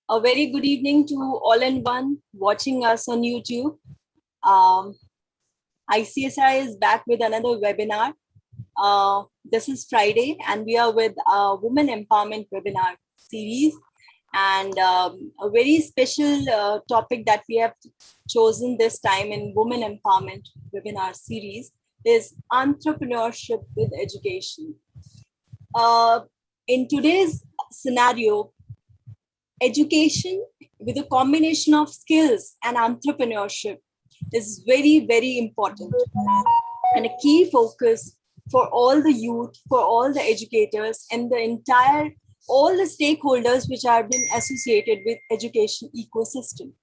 A very good evening to all and one watching us on YouTube. Um, ICSI is back with another webinar. This is Friday, and we are with a Women Empowerment webinar series. And a very special topic that we have chosen this time in Women Empowerment webinar series is entrepreneurship with education. In today's scenario, education with a combination of skills and entrepreneurship is very, very important and a key focus for all the youth, for all the educators and all the stakeholders which are being associated with education ecosystem.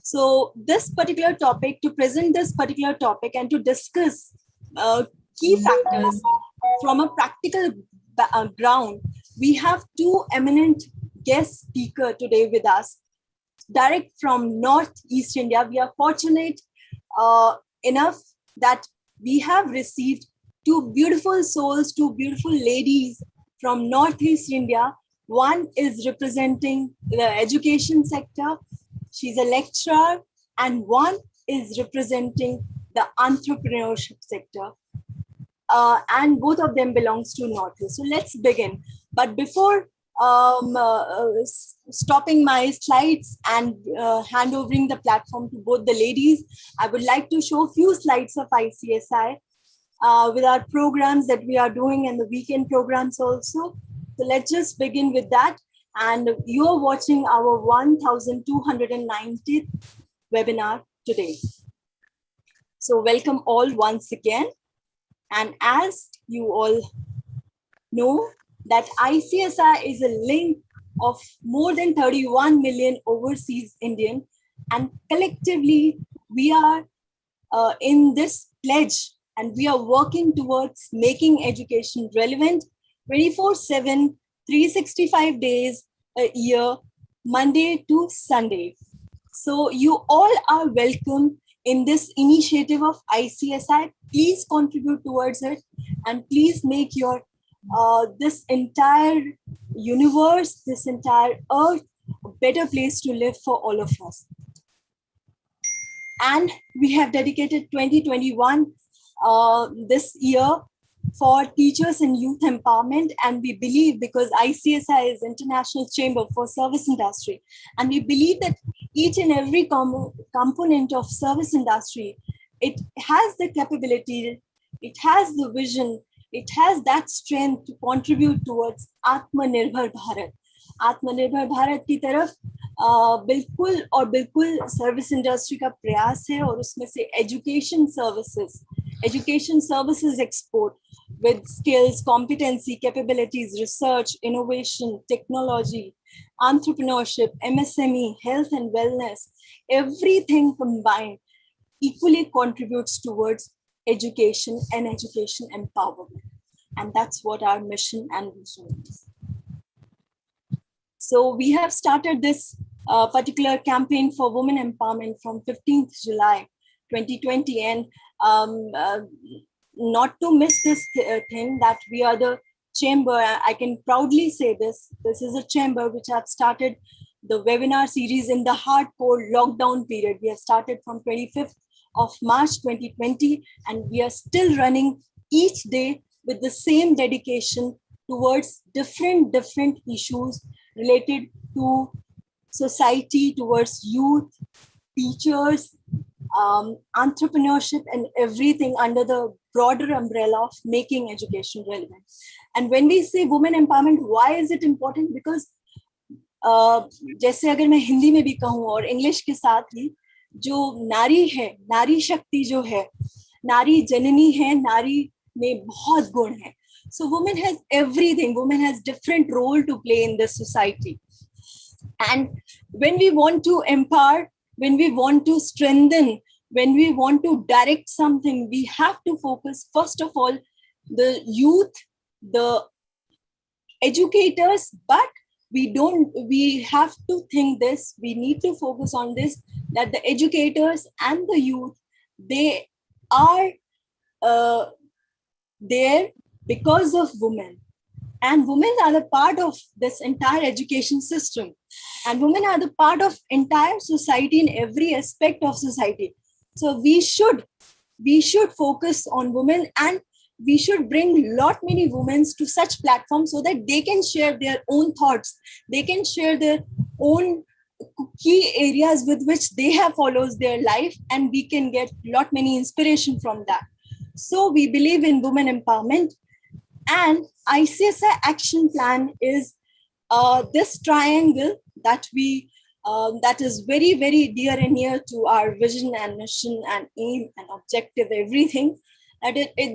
So this particular topic, to present this particular topic and to discuss key factors from a practical ground, we have two eminent guest speaker today with us, direct from Northeast India. We are fortunate enough that we have received two beautiful souls, two beautiful ladies from Northeast India. One is representing the education sector. She's a lecturer, and one is representing the entrepreneurship sector. And both of them belongs to Northeast. So let's begin. But before stopping my slides and hand-overing the platform to both the ladies, I would like to show a few slides of ICSI with our programs that we are doing and the weekend programs also. So let's just begin with that. And you are watching our 1290th webinar today. So welcome all once again. And as you all know, that ICSI is a link of more than 31 million overseas Indian, and collectively we are in this pledge and we are working towards making education relevant 24/7, 365 days a year, Monday to Sunday. So you all are welcome in this initiative of ICSI. Please contribute towards it and please make your this entire universe, this entire earth, a better place to live for all of us. And we have dedicated 2021 this year for teachers and youth empowerment. And we believe, because ICSI is International Chamber for Service Industry, and we believe that each and every component of service industry, it has the capability, it has the vision, it has that strength to contribute towards Atmanirbhar Bharat. Atmanirbhar Bharat की तरफ बिल्कुल और बिल्कुल service industry का प्रयास है, और उसमें से education services export with skills, competency, capabilities, research, innovation, technology, entrepreneurship, MSME, health and wellness, everything combined equally contributes towards education and education empowerment. And that's what our mission and vision is. So we have started this particular campaign for women empowerment from 15th July 2020. And not to miss this thing, that we are the chamber, I can proudly say this is a chamber which have started the webinar series in the hardcore lockdown period. We have started from 25th of March 2020, and we are still running each day with the same dedication towards different issues related to society, towards youth, teachers, entrepreneurship, and everything under the broader umbrella of making education relevant. And when we say women empowerment, why is it important? Because जैसे अगर मैं हिंदी में भी कहूँ और English के साथ ही, जो नारी है, नारी शक्ति जो है, नारी जननी है, नारी में बहुत गुण है. So women has everything. Women has different role to play in this society. And when we want to empower, when we want to strengthen, when we want to direct something, we have to focus, first of all, the youth, the educators, but we have to think this, we need to focus on this, that the educators and the youth, they are there because of women. And women are the part of this entire education system. And women are the part of entire society in every aspect of society. So we should focus on women, and we should bring lot many women to such platforms so that they can share their own thoughts. They can share their own key areas with which they have followed their life, and we can get lot many inspiration from that. So we believe in women empowerment, and ICSI action plan is this triangle that is very, very dear and near to our vision and mission and aim and objective, everything.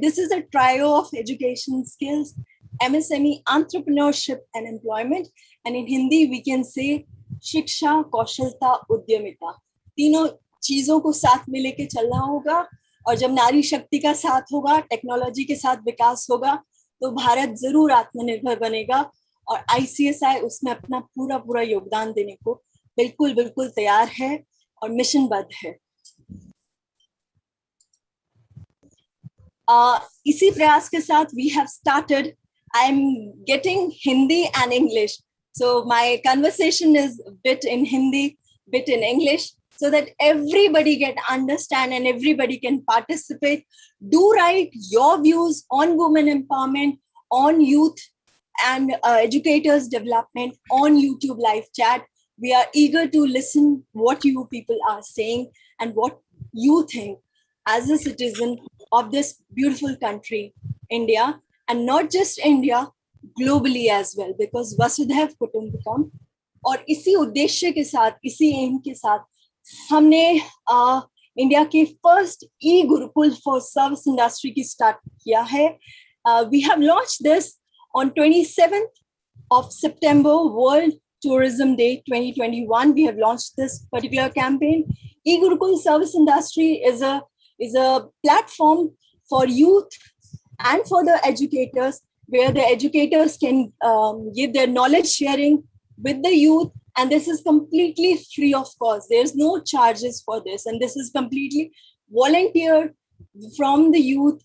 This is a trio of education, skills, MSME, entrepreneurship, and employment. And in Hindi, we can say शिक्षा, कौशलता, उद्यमिता, तीनों चीजों को साथ में लेके चलना होगा. और जब नारी शक्ति का साथ होगा, टेक्नोलॉजी के साथ विकास होगा, तो भारत जरूर आत्मनिर्भर बनेगा. और ICSI उसमें अपना पूरा योगदान देने को बिल्कुल तैयार है और मिशनबद्ध है. इसी प्रयास के साथ we have started. I'm getting Hindi and English. So my conversation is a bit in Hindi, bit in English, so that everybody can understand and everybody can participate. Do write your views on women empowerment, on youth and educators development on YouTube live chat. We are eager to listen what you people are saying and what you think as a citizen of this beautiful country, India, and not just India, globally as well, because Vasudhaiv Kutumbakam. और इसी उद्देश्य के साथ, इसी M के साथ हमने India के first E Gurukul for service industry की स्टार्ट किया है. We have launched this on 27th of September, World Tourism Day 2021. We have launched this particular campaign. E-Gurukul Service Industry is a platform for youth and for the educators, where the educators can give their knowledge sharing with the youth, and this is completely free of cost. There's no charges for this, and this is completely volunteer from the youth,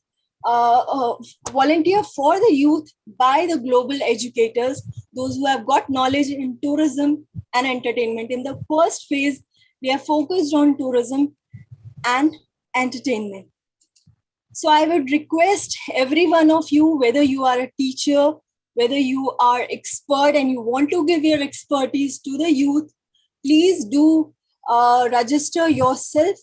volunteer for the youth by the global educators, those who have got knowledge in tourism and entertainment. In the first phase, we are focused on tourism and entertainment. So I would request every one of you, whether you are a teacher, whether you are expert and you want to give your expertise to the youth, please do register yourself.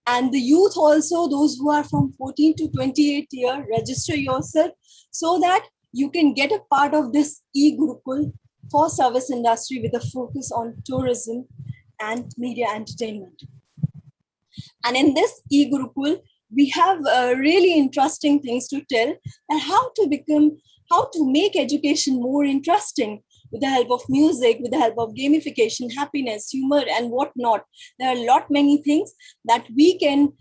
And the youth also, those who are from 14 to 28 years, register yourself so that you can get a part of this e-Gurukul for service industry with a focus on tourism and media entertainment. And in this e-Gurukul, we have really interesting things to tell, and how to make education more interesting with the help of music, with the help of gamification, happiness, humor, and whatnot. There are a lot many things that we can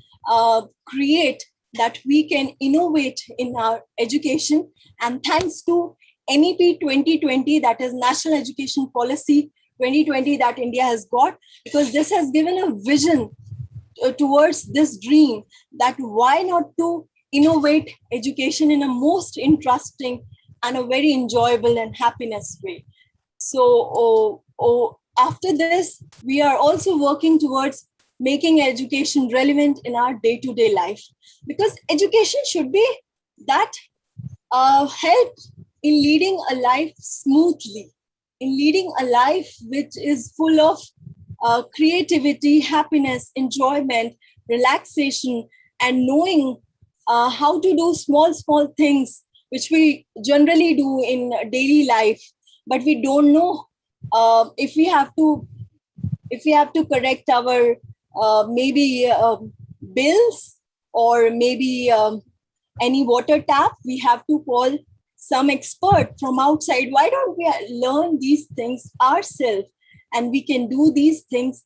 create, that we can innovate in our education. And thanks to NEP 2020, that is National Education Policy 2020 that India has got, because this has given a vision towards this dream, that why not to innovate education in a most interesting and a very enjoyable and happiness way. So after this, we are also working towards making education relevant in our day-to-day life, because education should be that help in leading a life smoothly, in leading a life which is full of creativity, happiness, enjoyment, relaxation, and knowing how to do small things which we generally do in daily life, but we don't know if we have to correct our maybe bills, or maybe any water tap, we have to call some expert from outside. Why don't we learn these things ourselves? And we can do these things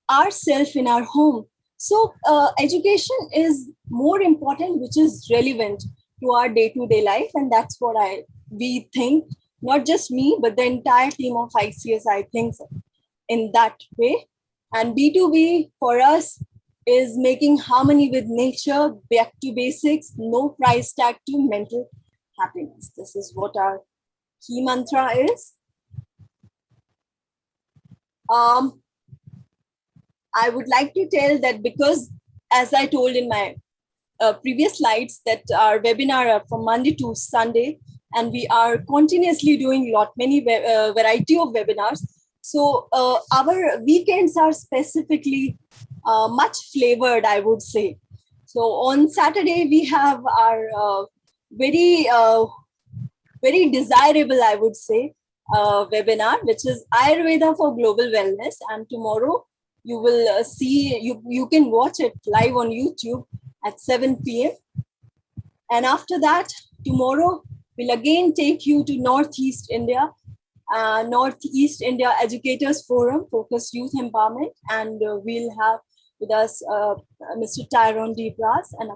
ourselves in our home. So education is more important, which is relevant to our day-to-day life. And that's what we think, not just me, but the entire team of ICSI thinks in that way. And B2B for us is making harmony with nature, back to basics, no price tag to mental happiness. This is what our key mantra is. I would like to tell that because, as I told in my previous slides, that our webinar are from Monday to Sunday, and we are continuously doing many variety of webinars. So our weekends are specifically much flavored, I would say. So on Saturday, we have our very desirable, I would say, webinar, which is Ayurveda for Global Wellness. And tomorrow you will you can watch it live on YouTube at 7 p.m. And after that, tomorrow we'll again take you to Northeast India Educators Forum, Focused Youth Empowerment. And we'll have with us Mr. Tyrone D. Brass, and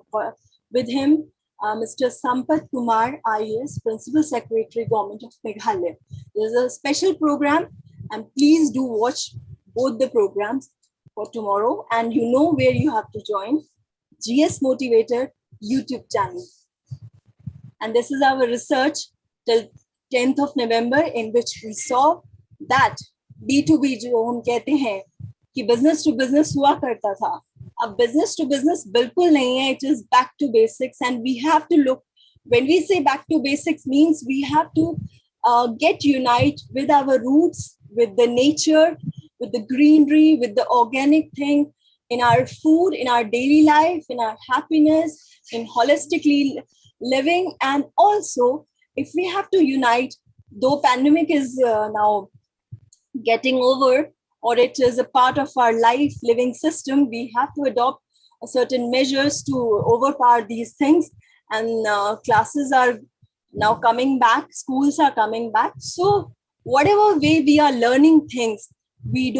with him, Mr. Sampat Kumar, IAS, Principal Secretary, Government of Meghalaya. There's a special program, and please do watch both the programs for tomorrow. And you know where you have to join: gsmotivator YouTube channel. And this is our research till 10th of November, in which we saw that B2B जो हम कहते हैं कि business to business हुआ करता था, अब business to business बिल्कुल नहीं है. It is back to basics, and we have to look. When we say back to basics, means we have to get unite with our roots, with the nature, with the greenery, with the organic thing in our food, in our daily life, in our happiness, in holistically living. And also, if we have to unite, though pandemic is now getting over, or it is a part of our life living system, we have to adopt certain measures to overpower these things. And classes are now coming back, schools are coming back. So whatever way we are learning things, we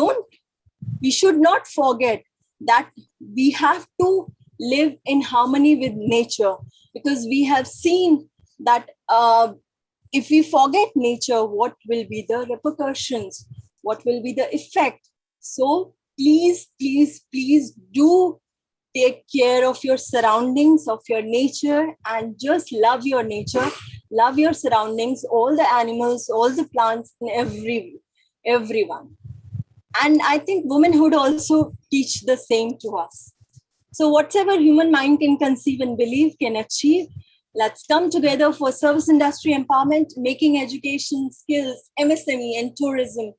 should not forget that we have to live in harmony with nature, because we have seen that if we forget nature, what will be the repercussions? What will be the effect? So please, please, please do take care of your surroundings, of your nature, and just love your nature, love your surroundings, all the animals, all the plants, and everyone. And I think womanhood also teach the same to us. So whatever human mind can conceive and believe can achieve. Let's come together for service industry empowerment, making education, skills, MSME, and tourism,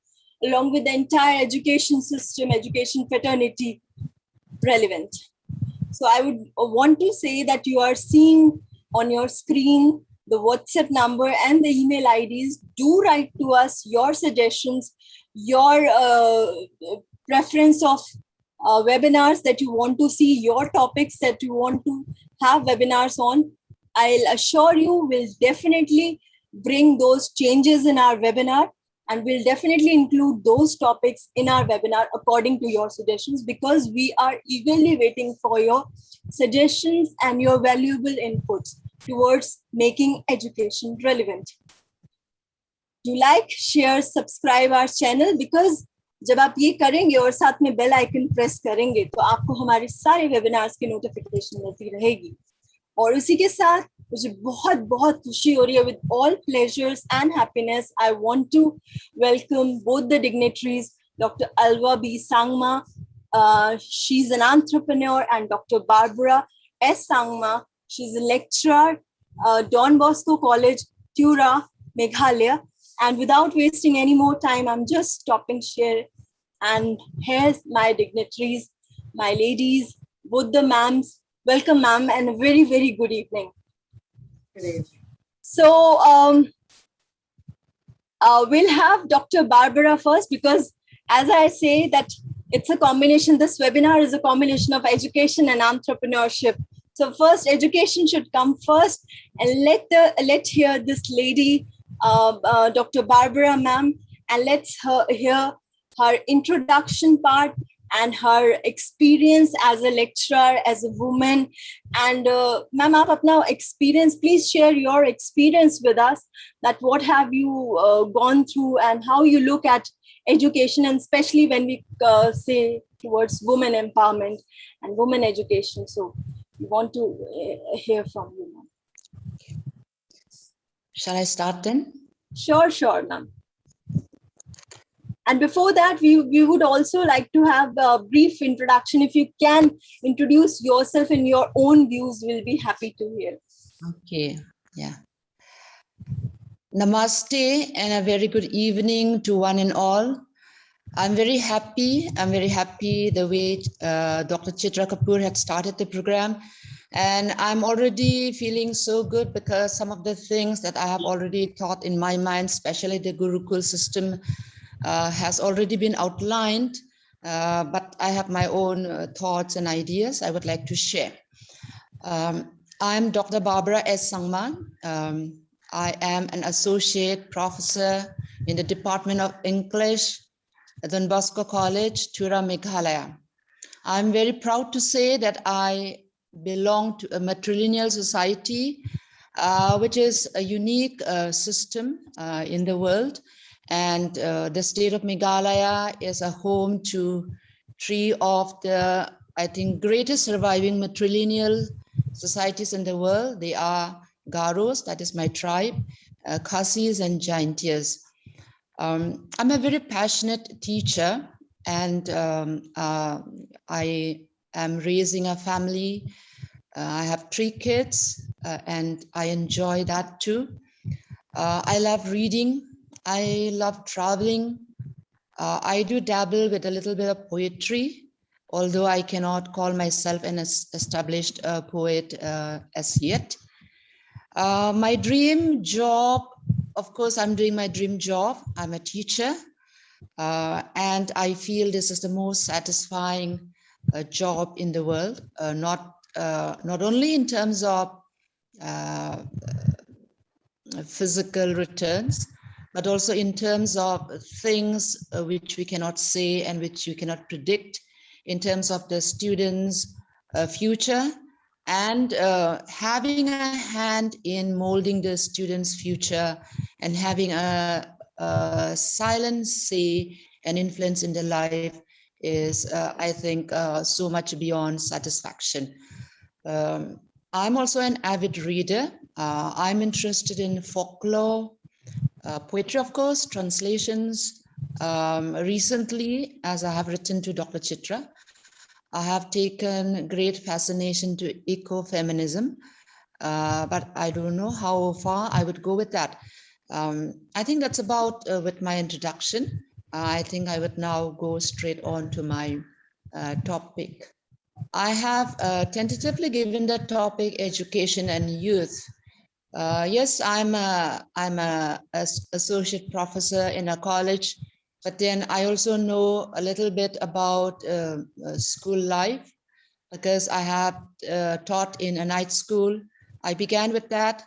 along with the entire education system, education fraternity, relevant. So I would want to say that you are seeing on your screen the WhatsApp number and the email IDs. Do write to us your suggestions, your preference of webinars that you want to see, your topics that you want to have webinars on. I'll assure you we'll definitely bring those changes in our webinar, and we'll definitely include those topics in our webinar according to your suggestions, because we are eagerly waiting for your suggestions and your valuable inputs towards making education relevant. Do like, share, subscribe our channel, because जब आप ये करेंगे और साथ में bell icon press करेंगे तो आपको हमारे सारे वेबिनार्स की नोटिफिकेशन मिलती रहेगी. और उसी के साथ मुझे बहुत बहुत खुशी हो रही है. With all pleasures and happiness, I want to welcome both the dignitaries, Dr. Alva B.Sangma. She's an entrepreneur, and Dr. Barbara S. Sangma. She's a lecturer, Don Bosco College, Tura, Meghalaya. And without wasting any more time, I'm just stopping share. And here's my dignitaries, my ladies, both the ma'ams. Welcome, ma'am, and a very, very good evening. Good evening. So we'll have Dr. Barbara first, because as I say that it's a combination, this webinar is a combination of education and entrepreneurship. So first, education should come first, and let's hear this lady, Dr. Barbara, ma'am, and let's hear her introduction part and her experience as a lecturer, as a woman. And ma'am, aap apna experience, please share your experience with us, that what have you gone through and how you look at education, and especially when we say towards women empowerment and women education. So we want to hear from you, ma'am. Shall I start then? Sure, ma'am. And before that, we would also like to have a brief introduction. If you can introduce yourself in your own views, we'll be happy to hear. Okay, yeah. Namaste and a very good evening to one and all. I'm very happy the way Dr. Chitra Kapoor had started the program. And I'm already feeling so good because some of the things that I have already taught in my mind, especially the Gurukul system, has already been outlined. But I have my own thoughts and ideas I would like to share. I'm Dr. Barbara S. Sangma. I am an associate professor in the Department of English at Don Bosco College, Tura, Meghalaya. I'm very proud to say that I belong to a matrilineal society, which is a unique system in the world. And the state of Meghalaya is a home to three of the, I think, greatest surviving matrilineal societies in the world. They are Garos, that is my tribe, Khasis and Jaintias. I'm a very passionate teacher, and I am raising a family. I have 3 kids, and I enjoy that too. I love reading. I love traveling. I do dabble with a little bit of poetry, although I cannot call myself an established poet as yet. My dream job, of course, I'm doing my dream job. I'm a teacher, and I feel this is the most satisfying job in the world, not only in terms of physical returns, but also in terms of things which we cannot say and which you cannot predict in terms of the students' future, and having a hand in molding the students' future and having a silent say and influence in their life is, I think, so much beyond satisfaction. I'm also an avid reader. I'm interested in folklore, poetry, of course, translations. Recently, as I have written to Dr. Chitra, I have taken great fascination to ecofeminism, but I don't know how far I would go with that. I think that's about with my introduction. I think I would now go straight on to my topic. I have tentatively given the topic education and youth. Yes, I'm a associate professor in a college, but then I also know a little bit about school life because I have taught in a night school. I began with that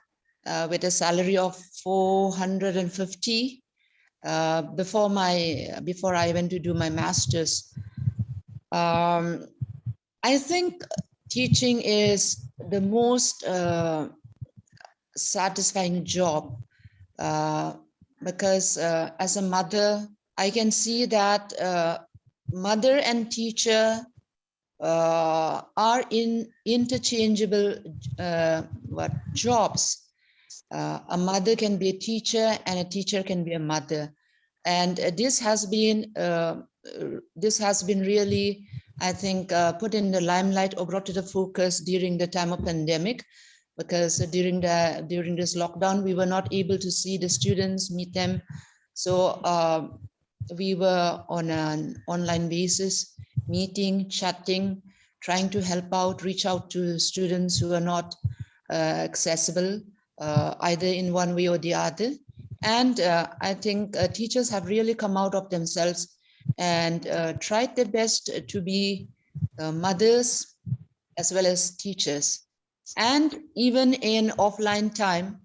with a salary of 450 before I went to do my master's. I think teaching is the most satisfying job because as a mother, I can see that mother and teacher are in interchangeable jobs. A mother can be a teacher and a teacher can be a mother. And this has been really, I think, put in the limelight or brought to the focus during the time of pandemic, because during this lockdown, we were not able to see the students, meet them. So we were on an online basis, meeting, chatting, trying to help out, reach out to students who are not accessible, either in one way or the other. And I think teachers have really come out of themselves and tried their best to be mothers as well as teachers. And even in offline time,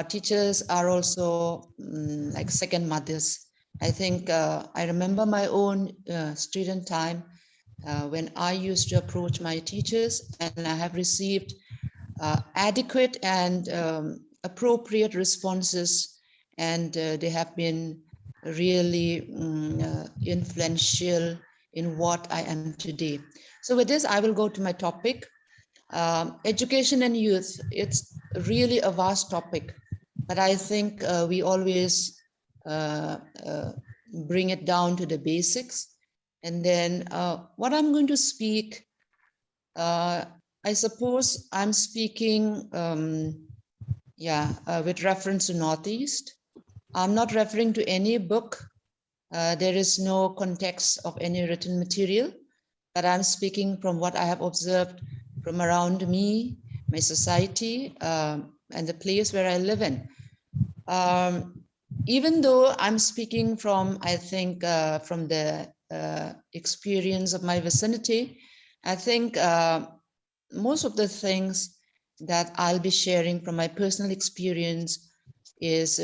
teachers are also like second mothers. I think I remember my own student time when I used to approach my teachers, and I have received adequate and appropriate responses, and they have been really influential in what I am today. So with this, I will go to my topic. Education and youth, it's really a vast topic. but I think we always bring it down to the basics. And then what I'm going to speak, I suppose I'm speaking, with reference to Northeast. I'm not referring to any book. There is no context of any written material, but I'm speaking from what I have observed from around me, my society, and the place where I live in. Even though I'm speaking from, I think, from the experience of my vicinity, I think most of the things that I'll be sharing from my personal experience is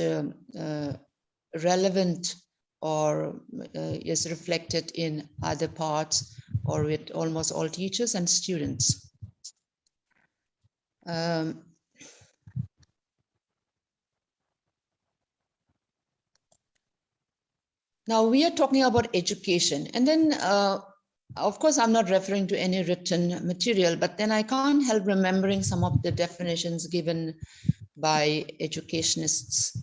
relevant or is reflected in other parts or with almost all teachers and students. Now we are talking about education, and then of course I'm not referring to any written material, but then I can't help remembering some of the definitions given by educationists.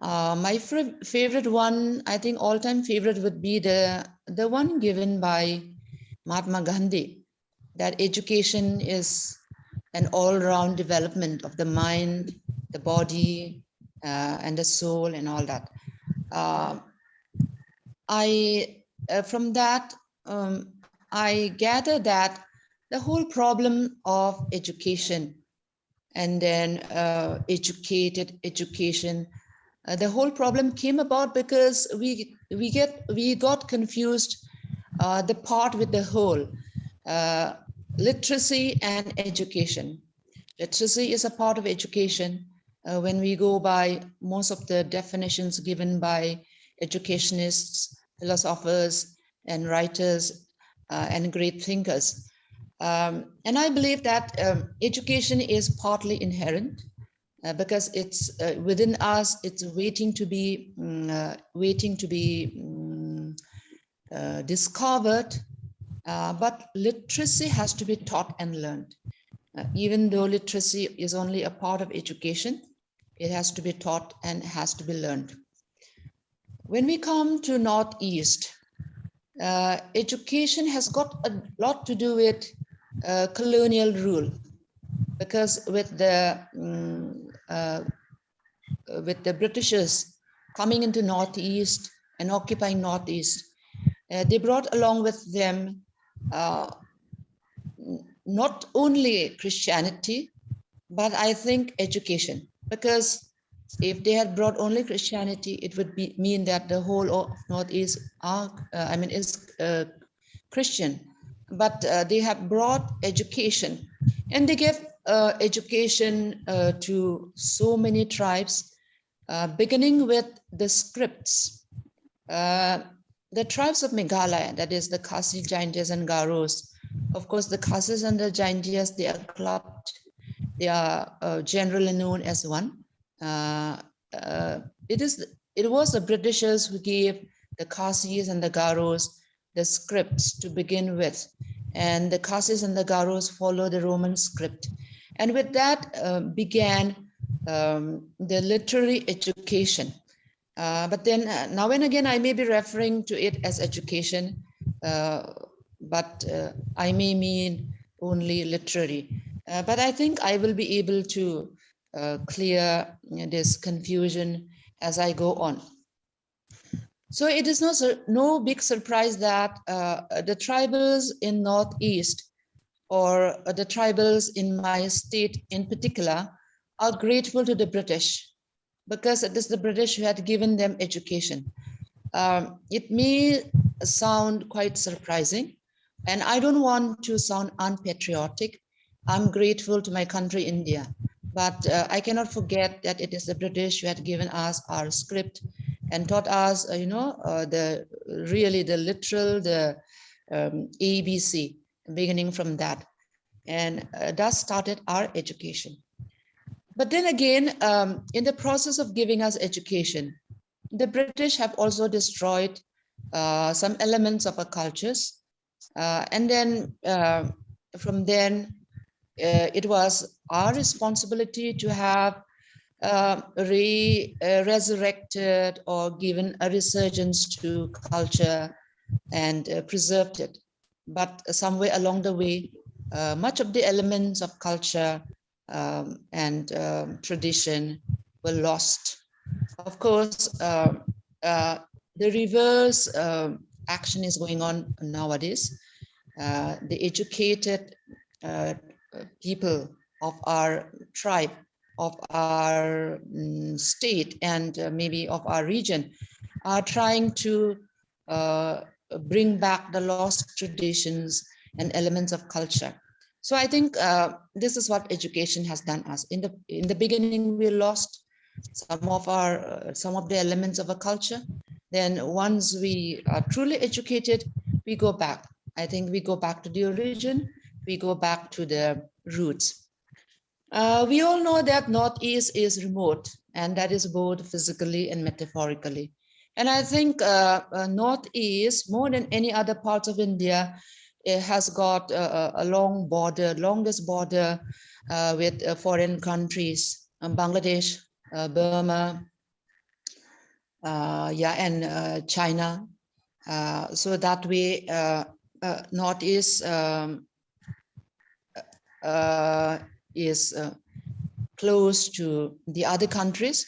My favorite one, I think all-time favorite would be the one given by Mahatma Gandhi, that education is an all-round development of the mind, the body, and the soul and all that. From that, I gather that the whole problem of education and then educated education, the whole problem came about because we got confused the part with the whole. Literacy and education. Literacy is a part of education. When we go by most of the definitions given by educationists, philosophers, and writers, and great thinkers. And I believe that education is partly inherent because it's within us, it's waiting to be discovered, but literacy has to be taught and learned. Even though literacy is only a part of education, it has to be taught and has to be learned. When we come to Northeast, education has got a lot to do with colonial rule, because with the Britishers coming into Northeast and occupying Northeast, they brought along with them not only Christianity, but I think education, because if they had brought only Christianity, it would mean that the whole of Northeast is Christian. But they have brought education, and they gave education to so many tribes, beginning with the scripts. The tribes of Meghalaya, that is the Khasi, Jaintias, and Garos. Of course, the Khasis and the Jaintias, they are clubbed. They are generally known as one. It was the Britishers who gave the Khasis and the Garos the scripts to begin with, and the Khasis and the Garos follow the Roman script, and with that began the literary education. But then now and again I may be referring to it as education, but I may mean only literary. But I think I will be able to clear this confusion as I go on. So it is no big surprise that the tribals in Northeast, or the tribals in my state in particular, are grateful to the British, because it is the British who had given them education. It may sound quite surprising, and I don't want to sound unpatriotic. I'm grateful to my country, India, but I cannot forget that it is the British who had given us our script and taught us, the literal, the ABC, beginning from that, and thus started our education. But then again, in the process of giving us education, the British have also destroyed some elements of our cultures. And then from then, it was our responsibility to have resurrected or given a resurgence to culture and preserved it. But somewhere along the way, much of the elements of culture and tradition were lost. Of course, the reverse action is going on nowadays. The educated people of our tribe, of our state, and maybe of our region are trying to bring back the lost traditions and elements of culture. So I think this is what education has done us. In the beginning, we lost some of the elements of a culture. Then once we are truly educated, we go back. I think we go back to the origin. We go back to the roots. We all know that Northeast is remote, and that is both physically and metaphorically. And I think Northeast, more than any other parts of India, it has got a long border, longest border with foreign countries, Bangladesh, Burma, and China. So that way, Northeast is close to the other countries.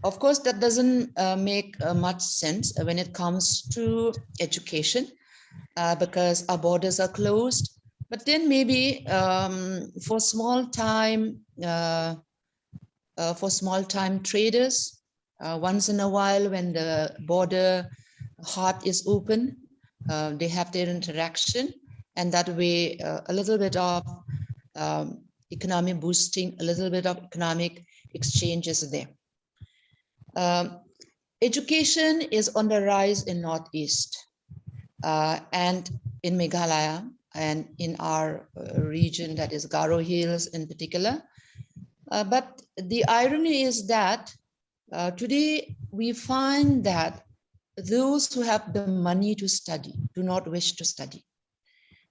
Of course, that doesn't make much sense when it comes to education because our borders are closed. But then maybe for small-time traders, once in a while when the border heart is open, they have their interaction, and that way a little bit of economic boosting, a little bit of economic exchange is there. Education is on the rise in Northeast and in Meghalaya and in our region, that is Garo Hills in particular. But the irony is that today we find that those who have the money to study do not wish to study.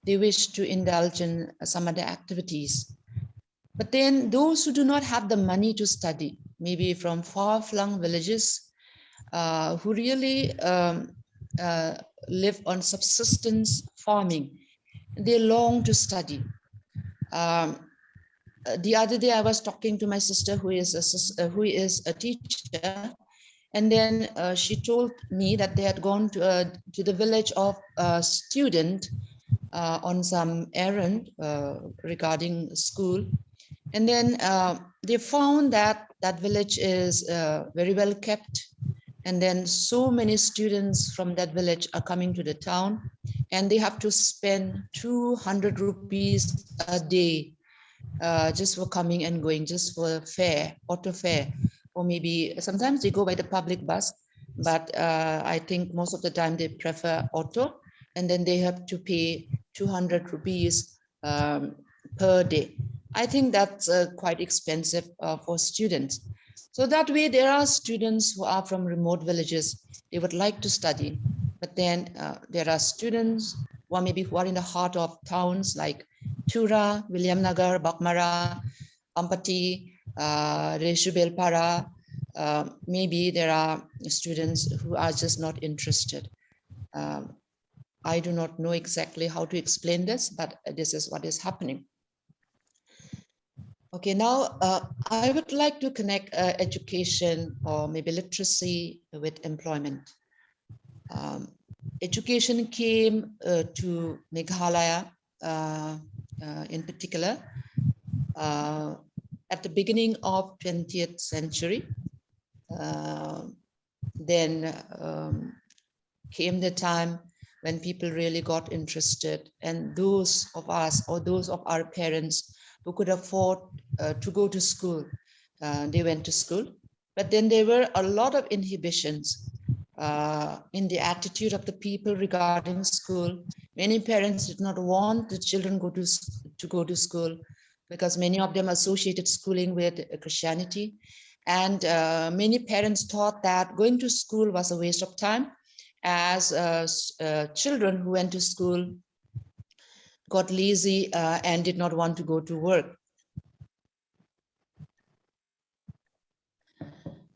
They wish to indulge in some other activities. But then those who do not have the money to study, maybe from far-flung villages, who really live on subsistence farming, they long to study. The other day I was talking to my sister who is a teacher, and then she told me that they had gone to the village of a student on some errand regarding school. And then they found that that village is very well kept. And then so many students from that village are coming to the town, and they have to spend 200 rupees a day just for coming and going, just for fare, auto fare, or maybe sometimes they go by the public bus, but I think most of the time they prefer auto, and then they have to pay 200 rupees per day. I think that's quite expensive for students. So that way there are students who are from remote villages, they would like to study, but then there are students who are maybe who are in the heart of towns like Tura, Williamnagar, Bakmara, Ampati, Reshubelpara. Maybe there are students who are just not interested. I do not know exactly how to explain this, but this is what is happening. Okay, now I would like to connect education or maybe literacy with employment. Education came to Meghalaya in particular at the beginning of 20th century. Then came the time when people really got interested, and those of us or those of our parents who could afford to go to school, they went to school. But then there were a lot of inhibitions in the attitude of the people regarding school. Many parents did not want the children to go to school because many of them associated schooling with Christianity. And many parents thought that going to school was a waste of time, as children who went to school got lazy and did not want to go to work.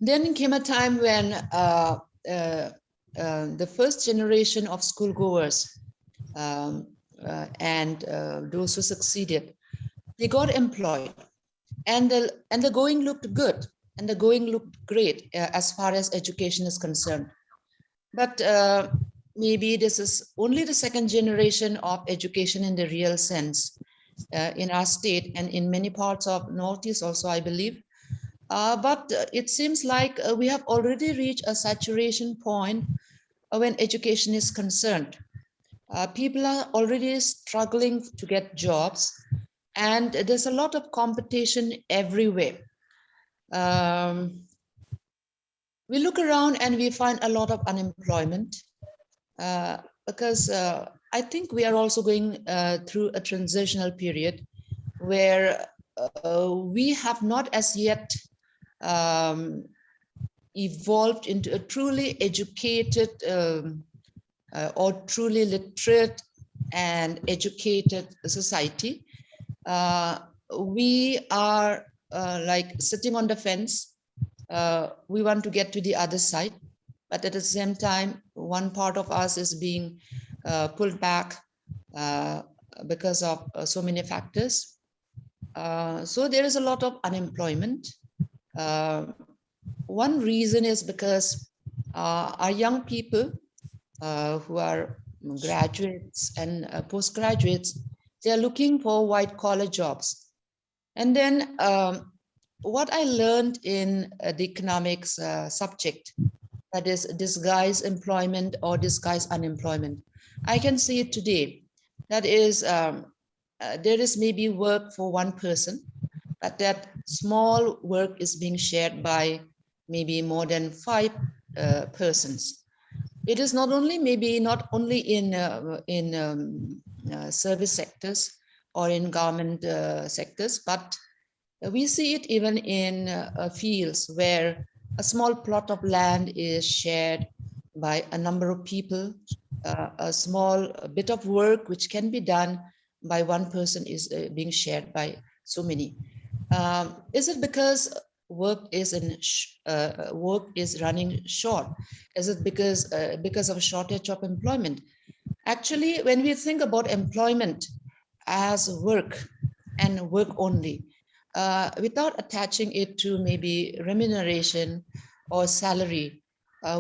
Then came a time when the first generation of schoolgoers and those who succeeded, they got employed, and the going looked good, and the going looked great as far as education is concerned. But maybe this is only the second generation of education in the real sense in our state and in many parts of Northeast also, I believe. But it seems like we have already reached a saturation point when education is concerned. People are already struggling to get jobs, and there's a lot of competition everywhere. We look around and we find a lot of unemployment because I think we are also going through a transitional period where we have not as yet evolved into a truly educated or truly literate and educated society. We are like sitting on the fence. We want to get to the other side, but at the same time, one part of us is being pulled back because of so many factors. So there is a lot of unemployment. One reason is because our young people who are graduates and postgraduates, they are looking for white collar jobs. And then what I learned in the economics subject, that is disguise employment or disguise unemployment, I can see it today. That is, there is maybe work for one person, but that small work is being shared by maybe more than 5 persons. It is not only in service sectors or in government sectors, but we see it even in fields where a small plot of land is shared by a number of people. A small bit of work which can be done by one person is being shared by so many. Is it because work is running short? Is it because of a shortage of employment? Actually, when we think about employment as work and work only, without attaching it to maybe remuneration or salary,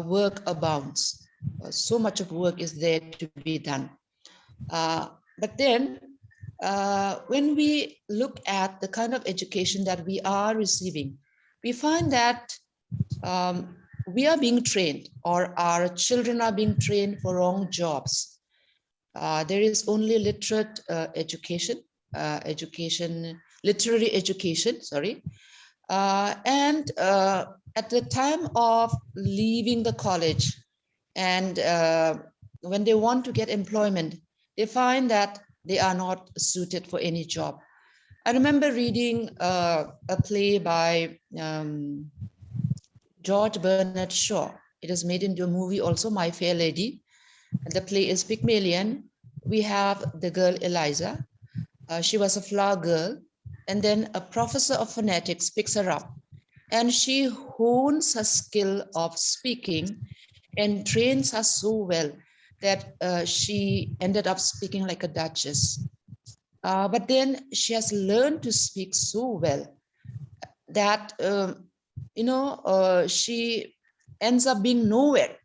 work abounds. So much of work is there to be done. But then when we look at the kind of education that we are receiving, we find that we are being trained, or our children are being trained for wrong jobs. There is only literate literary education, sorry. And at the time of leaving the college and when they want to get employment, they find that they are not suited for any job. I remember reading a play by George Bernard Shaw. It is made into a movie also, My Fair Lady. The play is Pygmalion. We have the girl Eliza. She was a flower girl. And then a professor of phonetics picks her up. And she hones her skill of speaking and trains her so well that she ended up speaking like a duchess. But then she has learned to speak so well that, she ends up being nowhere.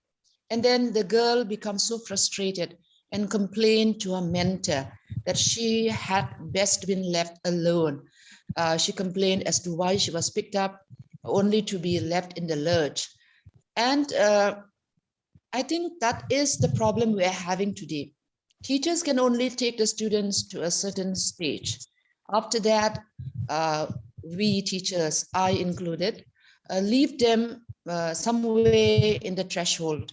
And then the girl becomes so frustrated and complained to her mentor that she had best been left alone. She complained as to why she was picked up only to be left in the lurch. And I think that is the problem we're having today. Teachers can only take the students to a certain stage. After that, we teachers, I included, leave them somewhere in the threshold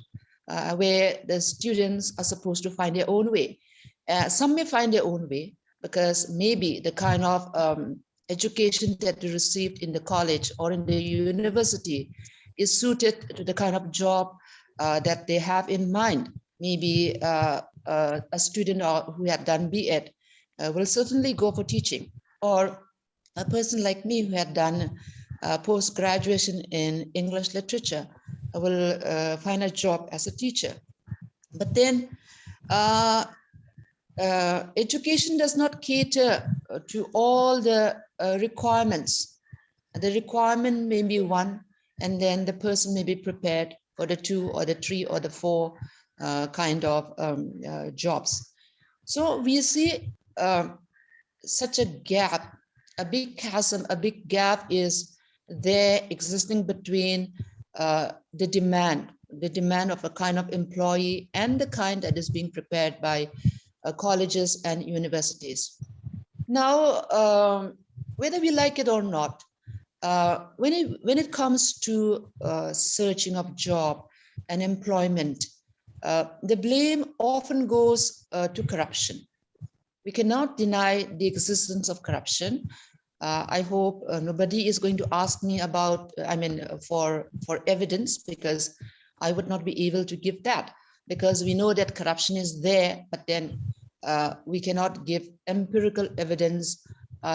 where the students are supposed to find their own way. Some may find their own way because maybe the kind of education that they received in the college or in the university is suited to the kind of job that they have in mind. Maybe a student who had done B.Ed will certainly go for teaching, or a person like me who had done post-graduation in English literature will find a job as a teacher. But then education does not cater to all the requirements. The requirement may be one, and then the person may be prepared for the 2 or the 3 or the 4 kind of jobs. So we see such a gap, a big chasm, a big gap is there existing between the demand of a kind of employee and the kind that is being prepared by colleges and universities. Now, whether we like it or not, when it comes to searching of job and employment, the blame often goes to corruption. We cannot deny the existence of corruption. I hope nobody is going to ask me about, for evidence, because I would not be able to give that, because we know that corruption is there, but then we cannot give empirical evidence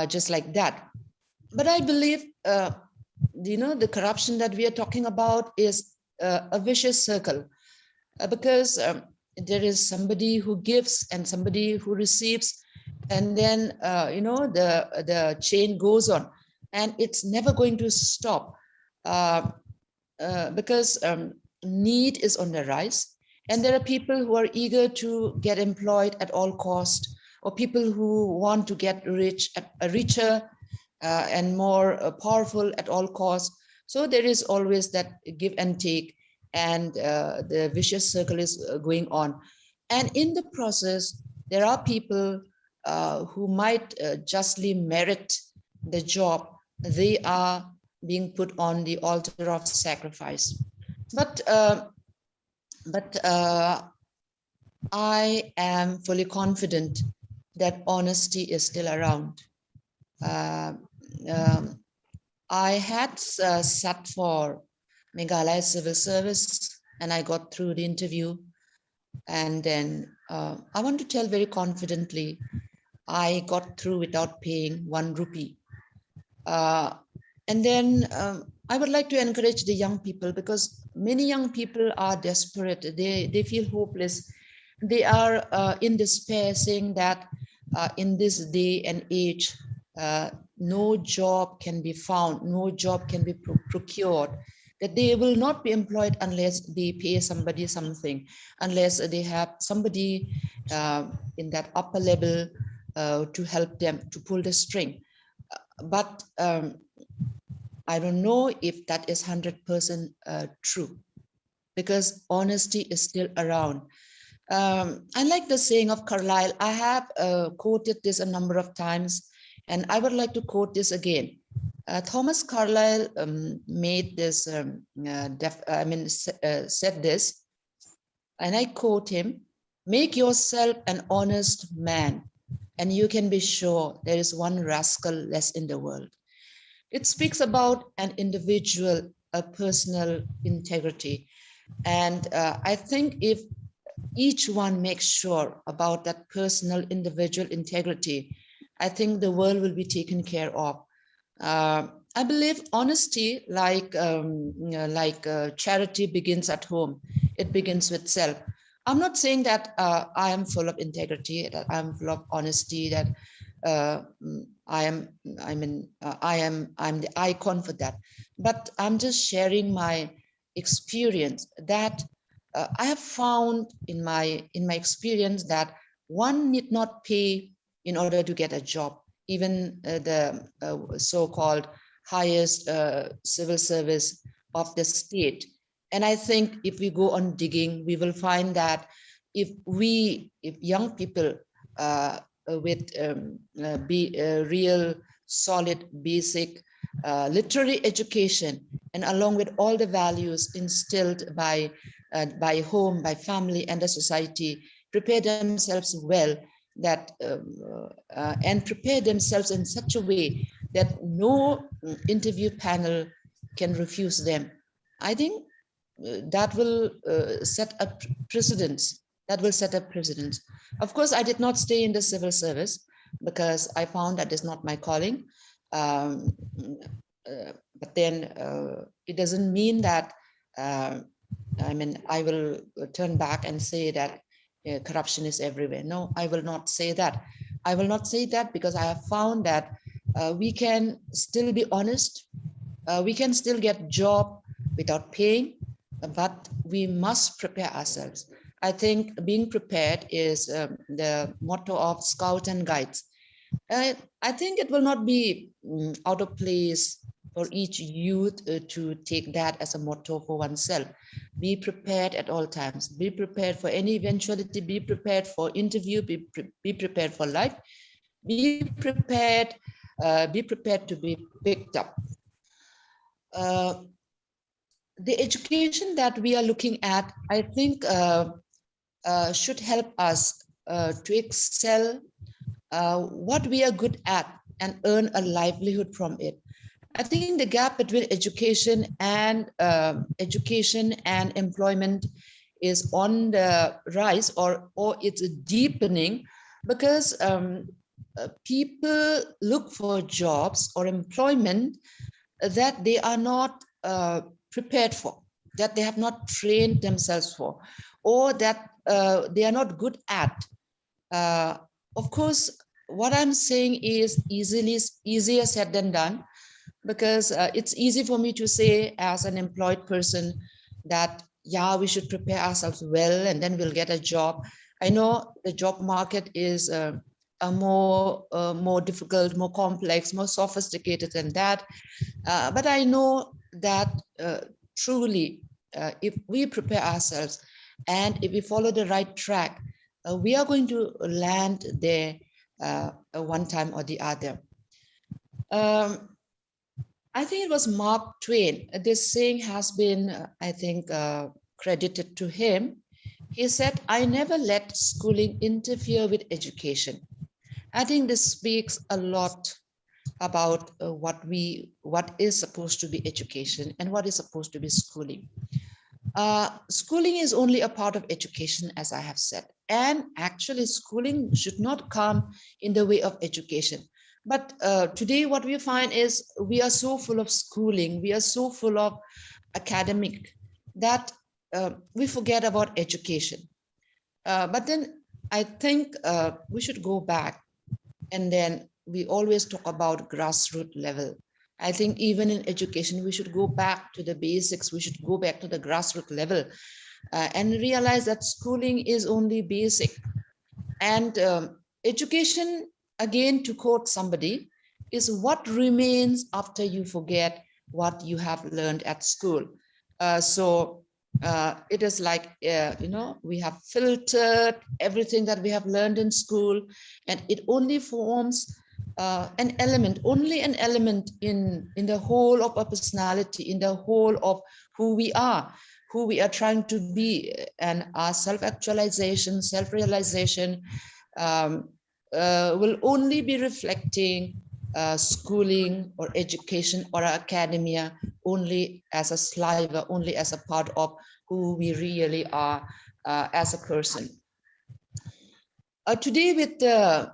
just like that. But I believe, the corruption that we are talking about is a vicious circle, because there is somebody who gives and somebody who receives, and then the chain goes on, and it's never going to stop because need is on the rise, and there are people who are eager to get employed at all cost, or people who want to get richer and more powerful at all costs. So there is always that give and take, and the vicious circle is going on. And in the process, there are people who might justly merit the job. They are being put on the altar of sacrifice. But I am fully confident that honesty is still around. I had sat for Meghalaya Civil Service, and I got through the interview. And then I want to tell very confidently, I got through without paying 1 rupee. And then I would like to encourage the young people, because many young people are desperate. They feel hopeless. They are in despair, saying that in this day and age, no job can be found, no job can be procured, that they will not be employed unless they pay somebody something, unless they have somebody in that upper level to help them to pull the string. But I don't know if that is 100% true, because honesty is still around. I like the saying of Carlyle. I have quoted this a number of times, and I would like to quote this again. Thomas Carlyle made this, said this, and I quote him: "Make yourself an honest man, and you can be sure there is one rascal less in the world." It speaks about an individual, a personal integrity. And I think if each one makes sure about that personal individual integrity, I think the world will be taken care of. I believe honesty, like charity, begins at home. It begins with self. I'm not saying that I am full of integrity, that I'm full of honesty, that I'm the icon for that. But I'm just sharing my experience that I have found in my experience that one need not pay in order to get a job, even the so-called highest civil service of the state. And I think if we go on digging, we will find that if young people with real solid basic literary education, and along with all the values instilled by home, by family, and the society, prepare themselves well, that and prepare themselves in such a way that no interview panel can refuse them, I think that will set a precedence. That will set a precedence. Of course, I did not stay in the civil service because I found that is not my calling. But then it doesn't mean that, I will turn back and say that corruption is everywhere. No, I will not say that. I will not say that because I have found that we can still be honest. We can still get job without paying, but we must prepare ourselves. I think being prepared is the motto of Scouts and Guides. I think it will not be out of place for each youth to take that as a motto for oneself. Be prepared at all times. Be prepared for any eventuality. Be prepared for interview. Be prepared for life. Be prepared. Be prepared to be picked up. The education that we are looking at, I think, should help us to excel what we are good at and earn a livelihood from it. I think the gap between education and employment is on the rise, or it's deepening, because people look for jobs or employment that they are not prepared for, that they have not trained themselves for, or that they are not good at. Of course, what I'm saying is easier said than done, because it's easy for me to say as an employed person that, yeah, we should prepare ourselves well and then we'll get a job. I know the job market is a more difficult, more complex, more sophisticated than that. But I know that truly, if we prepare ourselves and if we follow the right track, we are going to land there one time or the other. I think it was Mark Twain. This saying has been, I think, credited to him. He said, "I never let schooling interfere with education." I think this speaks a lot about what is supposed to be education and what is supposed to be schooling. Schooling is only a part of education, as I have said, and actually schooling should not come in the way of education. But today what we find is we are so full of schooling, we are so full of academic, that we forget about education. But then I think we should go back, and then we always talk about grassroots level. I think even in education, we should go back to the basics. We should go back to the grassroots level and realize that schooling is only basic. And education, again, to quote somebody, is what remains after you forget what you have learned at school. So it is like, we have filtered everything that we have learned in school, and it only forms an element, only an element in the whole of our personality, in the whole of who we are trying to be, and our self-actualization, self-realization will only be reflecting schooling or education or academia only as a sliver, only as a part of who we really are as a person. Today, with the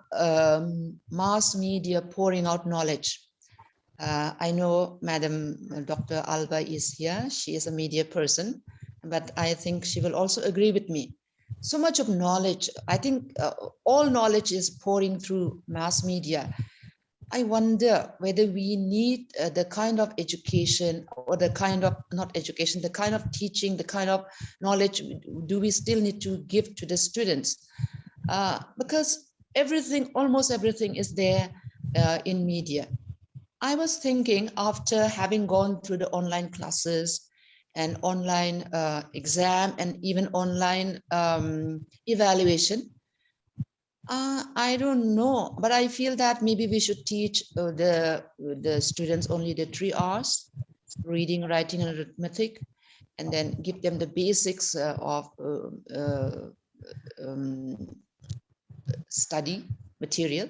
mass media pouring out knowledge, I know Madam Dr. Alva is here. She is a media person, but I think she will also agree with me. So much of knowledge, I think all knowledge is pouring through mass media. I wonder whether we need the kind of education, or the kind of, not education, the kind of teaching, the kind of knowledge do we still need to give to the students? Because everything, almost everything is there in media. I was thinking, after having gone through the online classes and online exam and even online evaluation, I don't know, but I feel that maybe we should teach the students only the 3 R's, reading, writing, and arithmetic, and then give them the basics of study material,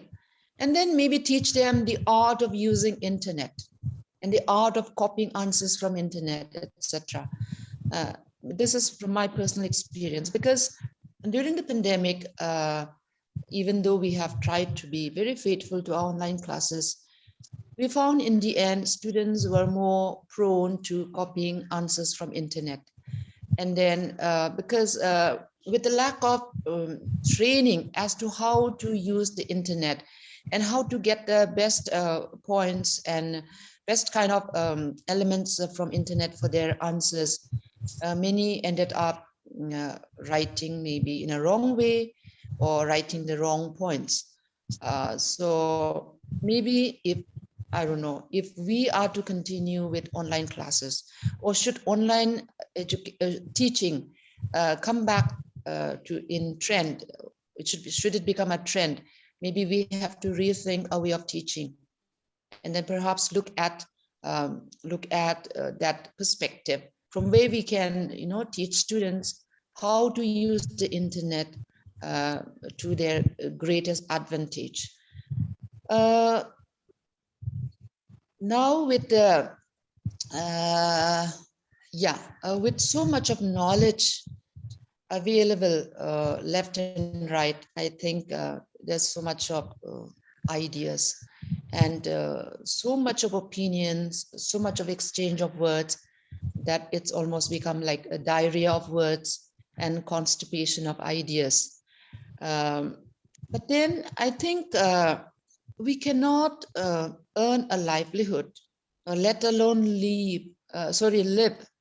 and then maybe teach them the art of using internet and the art of copying answers from internet, etc. This is from my personal experience, because during the pandemic, even though we have tried to be very faithful to our online classes, we found in the end, students were more prone to copying answers from internet. And then because with the lack of training as to how to use the internet and how to get the best points and best kind of elements from internet for their answers, many ended up writing maybe in a wrong way or writing the wrong points. So maybe if, I don't know, if we are to continue with online classes, or should online teaching come back to in trend, should it become a trend? Maybe we have to rethink our way of teaching, and then perhaps look at that perspective from where we can, teach students how to use the internet to their greatest advantage. Now with the with so much of knowledge available left and right, I think there's so much of ideas and so much of opinions, so much of exchange of words, that it's almost become like a diarrhea of words and constipation of ideas. But then I think we cannot earn a livelihood, let alone live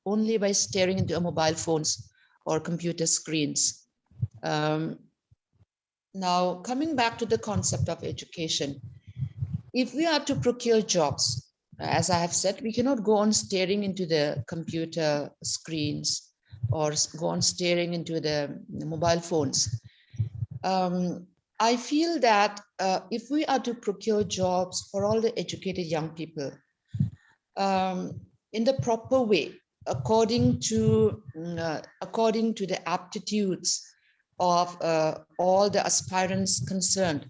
only by staring into mobile phones or computer screens. Now, coming back to the concept of education, if we are to procure jobs, as I have said, we cannot go on staring into the computer screens or go on staring into the mobile phones. I feel that if we are to procure jobs for all the educated young people in the proper way, according to the aptitudes of all the aspirants concerned,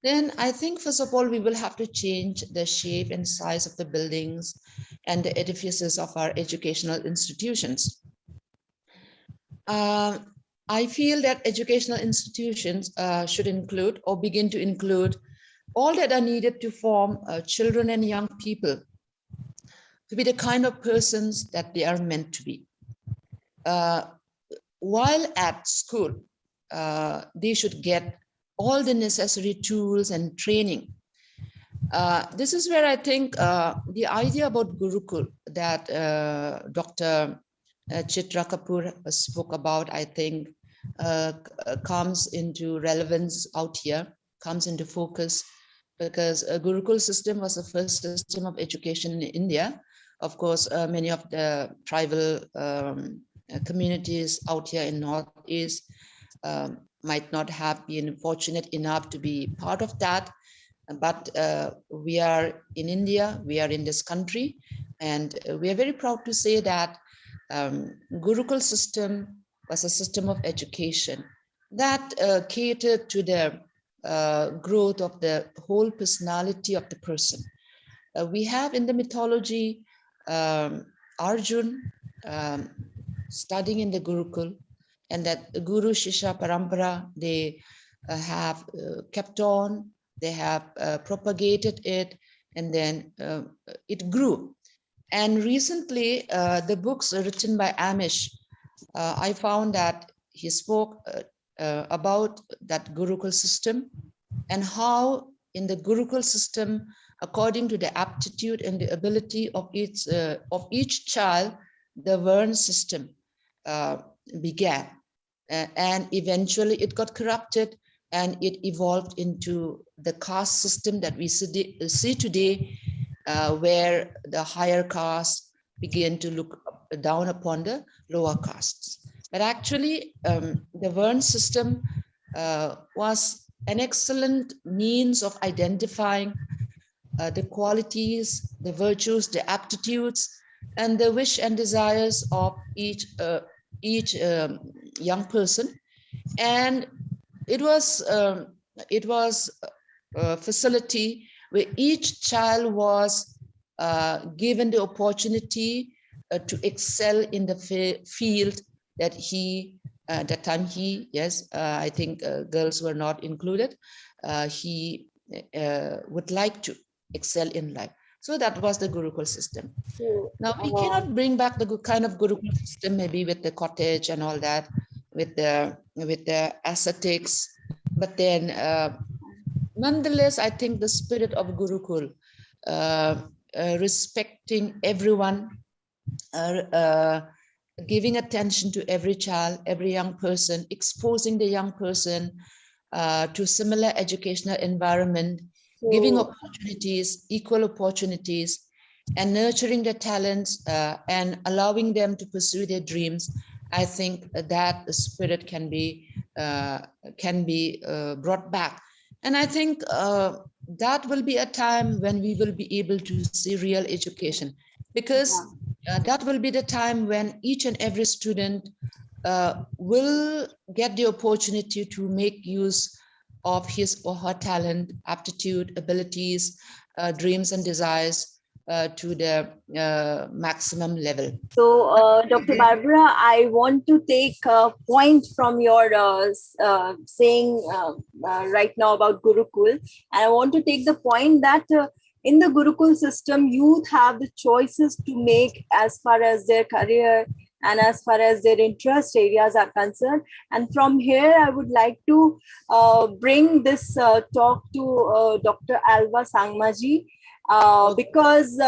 then I think, first of all, we will have to change the shape and size of the buildings and the edifices of our educational institutions. I feel that educational institutions should include or begin to include all that are needed to form children and young people to be the kind of persons that they are meant to be. While at school, they should get all the necessary tools and training. This is where I think the idea about Gurukul that Dr. Chitra Kapoor spoke about, I think, comes into relevance out here, comes into focus, because a Gurukul system was the first system of education in India. Of course, many of the tribal communities out here in Northeast might not have been fortunate enough to be part of that. But we are in India, we are in this country, and we are very proud to say that Gurukul system was a system of education that catered to the growth of the whole personality of the person. We have in the mythology Arjun studying in the Gurukul, and that Guru Shishya Parampara, they have kept on, they have propagated it, and then it grew. And recently, the books written by Amish, I found that he spoke about that Gurukul system and how in the Gurukul system, according to the aptitude and the ability of each child, the Varn system began. And eventually it got corrupted and it evolved into the caste system that we see today, where the higher castes begin to look down upon the lower castes. But actually, the Varn system was an excellent means of identifying the qualities, the virtues, the aptitudes, and the wish and desires of each young person. And it was a facility where each child was given the opportunity to excel in the field that that time I think girls were not included, he would like to excel in life. So that was the Gurukul system. So, Now we cannot bring back the kind of Gurukul system, maybe with the cottage and all that, with the ascetics, but then nonetheless, I think the spirit of Gurukul, respecting everyone, giving attention to every child, every young person, exposing the young person to similar educational environment, giving opportunities, equal opportunities, and nurturing their talents and allowing them to pursue their dreams. I think that the spirit can be brought back. And I think that will be a time when we will be able to see real education, because that will be the time when each and every student will get the opportunity to make use of his or her talent, aptitude, abilities, dreams and desires to the maximum level. So, Dr. Barbara, I want to take a point from your saying right now about Gurukul. And I want to take the point that in the Gurukul system, youth have the choices to make as far as their career and as far as their interest areas are concerned. And from here, I would like to bring this talk to Dr. Alva B.Sangma ji, because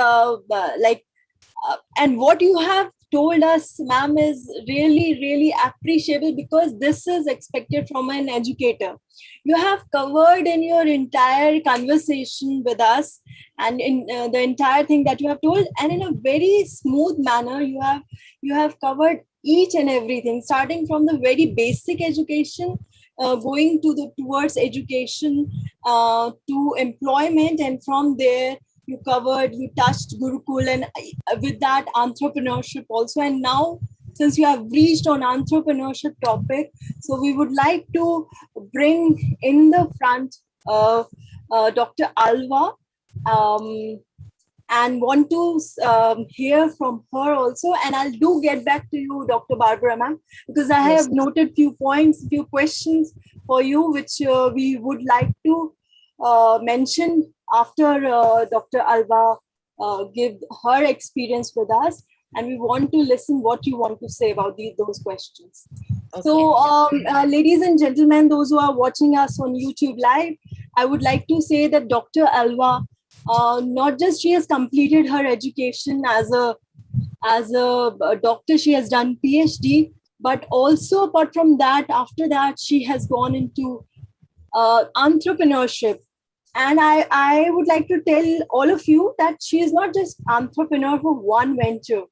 and what you have told us, ma'am, is really, really appreciable, because this is expected from an educator. You have covered in your entire conversation with us and in the entire thing that you have told, and in a very smooth manner, you have covered each and everything, starting from the very basic education, going towards education, to employment, and from there you touched Gurukul, and with that entrepreneurship also. And now, since you have reached on entrepreneurship topic, so we would like to bring in the front Dr. Alva, and want to hear from her also. And I'll do get back to you, Dr. Barbara, ma'am, because I have noted few points, few questions for you, which we would like to mention after Dr. Alva give her experience with us, and we want to listen what you want to say about those questions. Okay. So, ladies and gentlemen, those who are watching us on YouTube Live, I would like to say that Dr. Alva, not just she has completed her education as a doctor, she has done Ph.D, but also apart from that, after that, she has gone into entrepreneurship. And I would like to tell all of you that she is not just entrepreneur for one venture.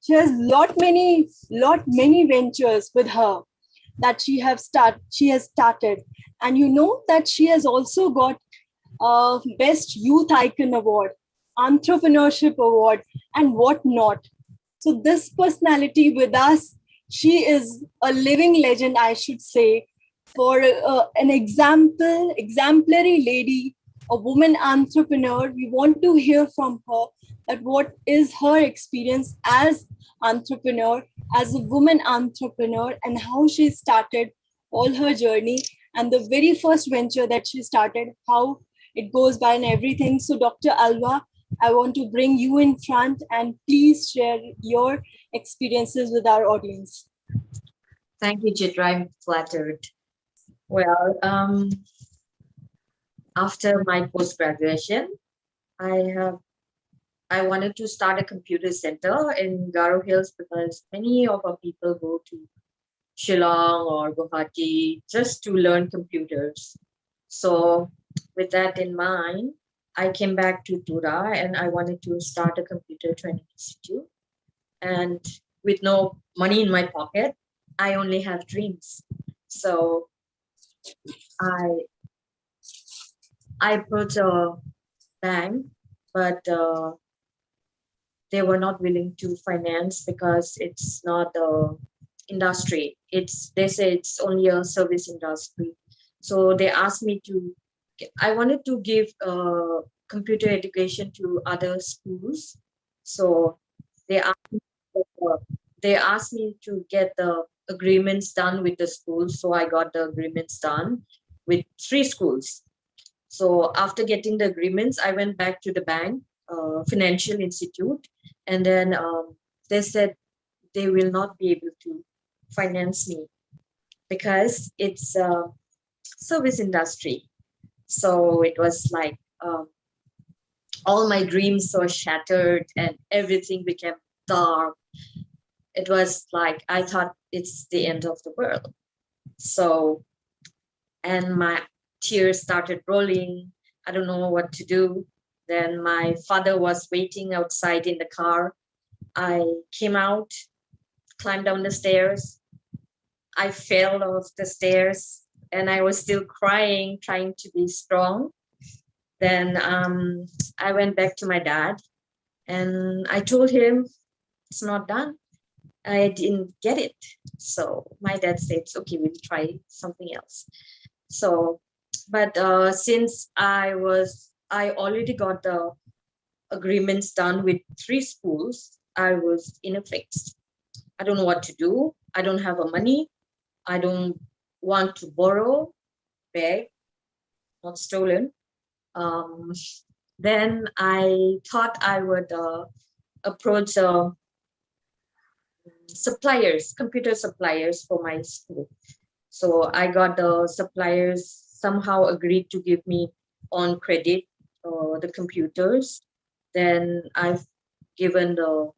She has lot many ventures with her that she has started. And you know that she has also got Best Youth Icon Award, Entrepreneurship Award, and whatnot. So this personality with us, she is a living legend, I should say, for an exemplary lady, a woman entrepreneur. We want to hear from her that what is her experience as entrepreneur, as a woman entrepreneur, and how she started all her journey, and the very first venture that she started, how it goes by and everything. So Dr. Alva, I want to bring you in front, and please share your experiences with our audience. Thank you, Chitra. I'm flattered. Well, after my post-graduation, I wanted to start a computer center in Garo Hills, because many of our people go to Shillong or Guwahati just to learn computers. So with that in mind, I came back to Tura and I wanted to start a computer training institute. And with no money in my pocket, I only have dreams. So I approached a bank, but they were not willing to finance because it's not a industry. They say it's only a service industry. So they asked me I wanted to give computer education to other schools. So they asked me to get the agreements done with the schools. So I got the agreements done with 3 schools. So after getting the agreements, I went back to the bank financial institute, and then they said they will not be able to finance me because it's a service industry. So it was like all my dreams were shattered and everything became dark. It was like I thought it's the end of the world. So, and my tears started rolling. I don't know what to do. Then my father was waiting outside in the car. I came out, climbed down the stairs. I fell off the stairs and I was still crying, trying to be strong. Then I went back to my dad and I told him it's not done. I didn't get it. So my dad said, okay, we'll try something else. So, but since I already got the agreements done with 3 schools, I was in a fix. I don't know what to do. I don't have money. I don't want to borrow, beg, not stolen. Then I thought I would approach suppliers, computer suppliers for my school. So I got the suppliers somehow agreed to give me on credit the computers. Then I've given the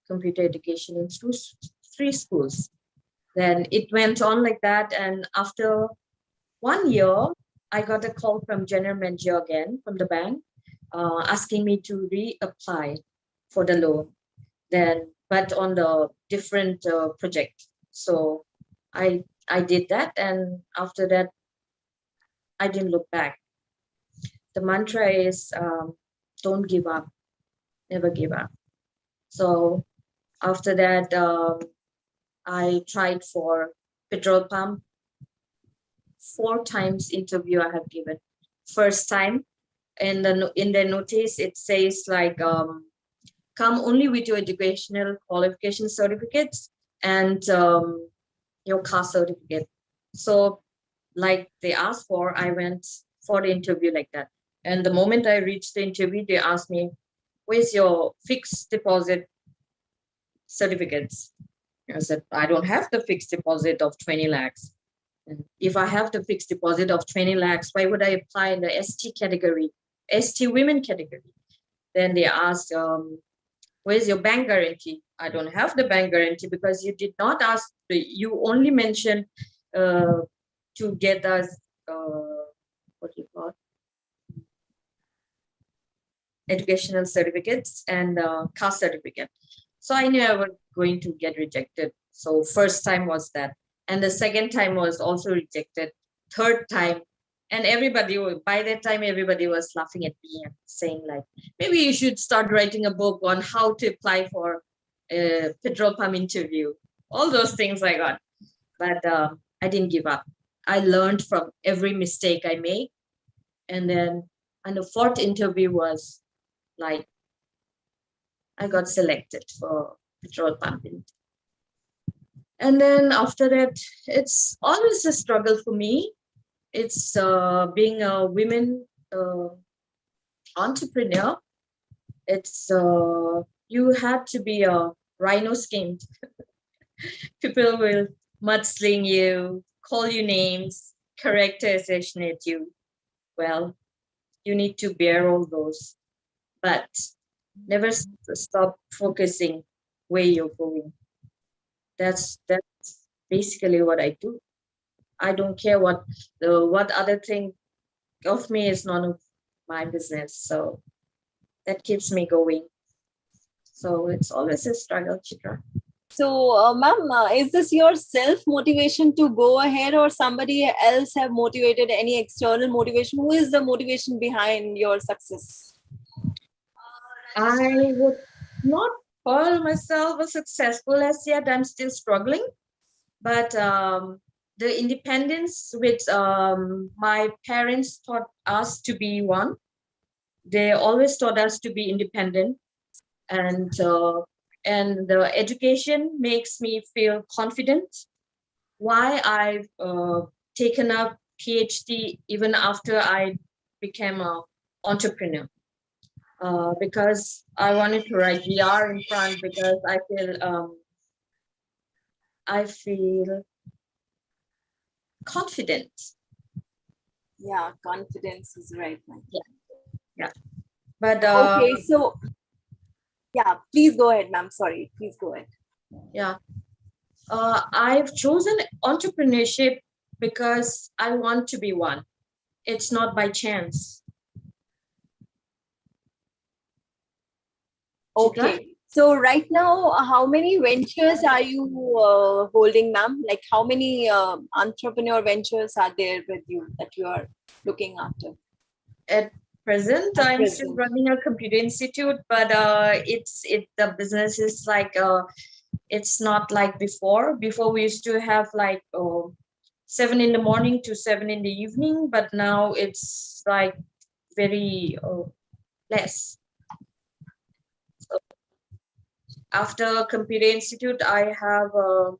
computer education in 3 schools. Then it went on like that. And after 1 year, I got a call from General Manager again from the bank asking me to reapply for the loan. Then, but on the different project. So I did that, and after that, I didn't look back. The mantra is don't give up, never give up. So after that, I tried for petrol pump. 4 times interview I have given. First time, in the notice it says like come only with your educational qualification certificates and your car certificate. So like they asked for, I went for the interview like that. And the moment I reached the interview, they asked me, where's your fixed deposit certificates? I said, I don't have the fixed deposit of 20 lakhs. And if I have the fixed deposit of 20 lakhs, why would I apply in the ST category, ST women category? Then they asked, where's your bank guarantee? I don't have the bank guarantee because you did not ask, you only mentioned to get us, what do you call it? Educational certificates and caste certificate. So I knew I was going to get rejected. So first time was that. And the second time was also rejected. Third time. And everybody, by that time, everybody was laughing at me and saying like, maybe you should start writing a book on how to apply for a petrol pump interview. All those things I got. But I didn't give up. I learned from every mistake I made. And then, and the 4th interview was like, I got selected for petrol pumping. And then after that, it's always a struggle for me. It's being a women entrepreneur. It's you have to be a rhino skinned. People will mudsling you, call you names, character assassinate you. Well, you need to bear all those, but never stop focusing where you're going. That's basically what I do. I don't care what other thing of me is none of my business. So that keeps me going. So it's always a struggle, Chitra. So, ma'am, is this your self-motivation to go ahead, or somebody else have motivated, any external motivation? Who is the motivation behind your success? I would not call myself a successful as yet. I'm still struggling. But the independence which my parents taught us to be one. They always taught us to be independent. And the education makes me feel confident. Why I've taken up Ph.D. even after I became an entrepreneur. because I wanted to write GR in front because I feel confident. Yeah, confidence is right, ma'am. Yeah. But Okay, so yeah, please go ahead, ma'am. Sorry, please go ahead. yeah, I've chosen entrepreneurship because I want to be one. It's not by chance. Chitra? Okay, so right now, how many ventures are you holding, ma'am? Like how many entrepreneur ventures are there with you that you are looking after? At present, At I'm still present. running a computer institute, but the business is like it's not like before. Before we used to have like 7 in the morning to 7 in the evening, but now it's like very less. So after computer institute, I have a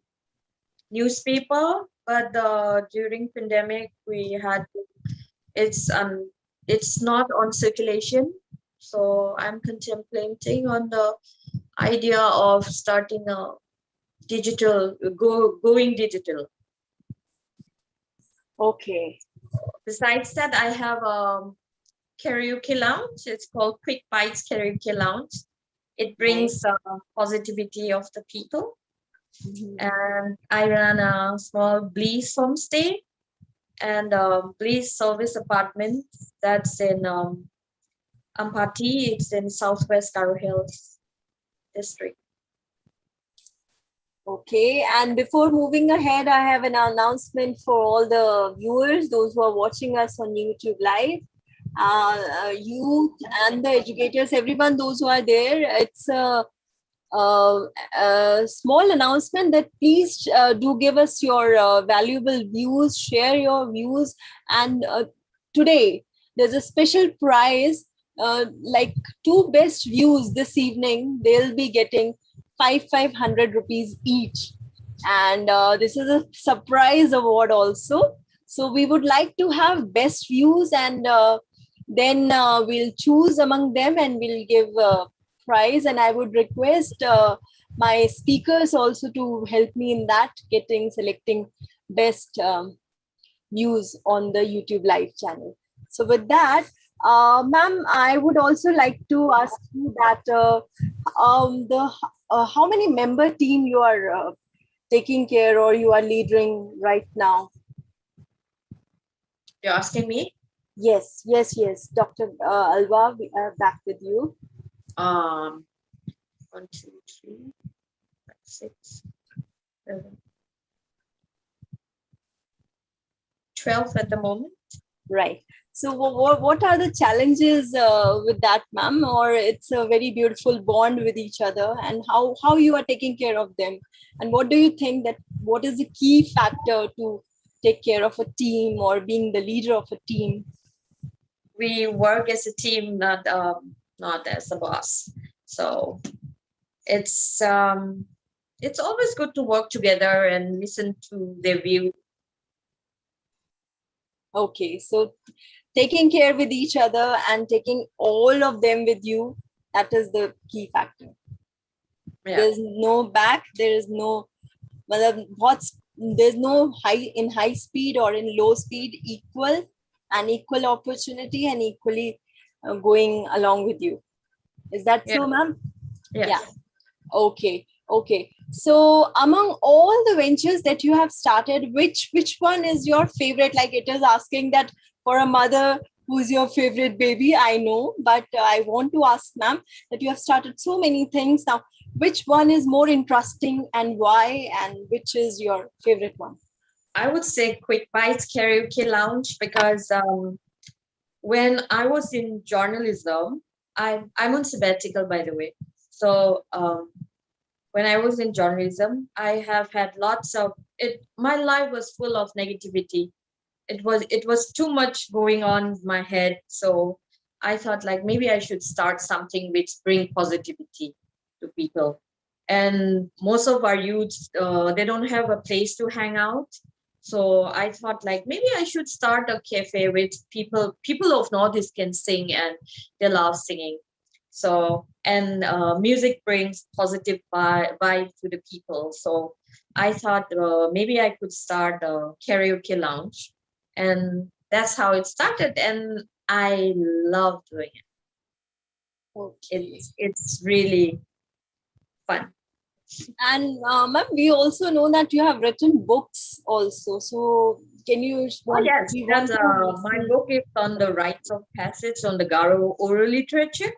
newspaper, but during pandemic we had it's not on circulation, so I'm contemplating on the idea of starting a going digital. Okay. Besides that, I have a karaoke lounge. It's called Quick Bites Karaoke Lounge. It brings positivity of the people. And I run a small Bliss homestay and Bliss service apartment that's in Ampati. It's in Southwest Garo Hills district. Okay, and before moving ahead, I have an announcement for all the viewers, those who are watching us on YouTube Live, youth and the educators, everyone, those who are there. It's a small announcement that please do give us your valuable views, share your views, and today there's a special prize, like 2 best views this evening. They'll be getting 500 rupees each, and this is a surprise award also. So we would like to have best views, and then we'll choose among them and we'll give prize. And I would request my speakers also to help me in that, selecting best views on the YouTube live channel. So with that, ma'am, I would also like to ask you that how many member team you are taking care or you are leading right now? You're asking me? Yes. Dr. Alva, we are back with you. 1, 2, 3, 5, 6, 7, 12 at the moment. Right. So what are the challenges with that, ma'am? Or it's a very beautiful bond with each other, and how you are taking care of them? And what do you think that what is the key factor to take care of a team or being the leader of a team? We work as a team, not as a boss. So it's always good to work together and listen to their view. Okay, so taking care with each other and taking all of them with you, that is the key factor. Yeah. There's no back, there's no high speed or in low speed, equal opportunity and equally going along with you. Is that so, ma'am? Yes. Yeah. Okay. So among all the ventures that you have started, which one is your favorite? Like it is asking that for a mother, who's your favorite baby? I know, but I want to ask, ma'am, that you have started so many things now. Which one is more interesting and why? And which is your favorite one? I would say Quick Bites Karaoke Lounge because when I was in journalism, I'm on sabbatical, by the way. So when I was in journalism, I have had lots of it. My life was full of negativity. It was too much going on in my head. So I thought like maybe I should start something which bring positivity to people. And most of our youths, they don't have a place to hang out. So I thought like maybe I should start a cafe with people of Northeast can sing and they love singing. So, and music brings positive vibe to the people. So I thought maybe I could start a karaoke lounge. And that's how it started. And I love doing it. Okay. It's really fun. And ma'am, we also know that you have written books also. So can you? Oh yes, We want to my listen. book is on the rites of passage on the Garo oral literature.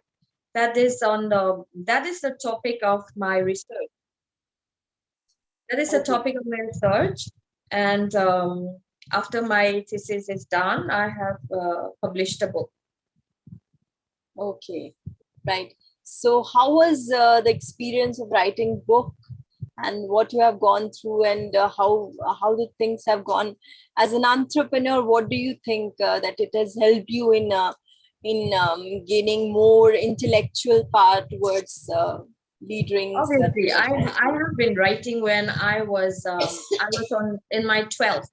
That is the topic of my research. That is the Okay. topic of my research. And after my thesis is done, I have published a book. Okay, right. So how was the experience of writing book, and what you have gone through, and how the things have gone as an entrepreneur? What do you think that it has helped you in gaining more intellectual power towards leading Obviously, such? I have been writing when I was in my 12th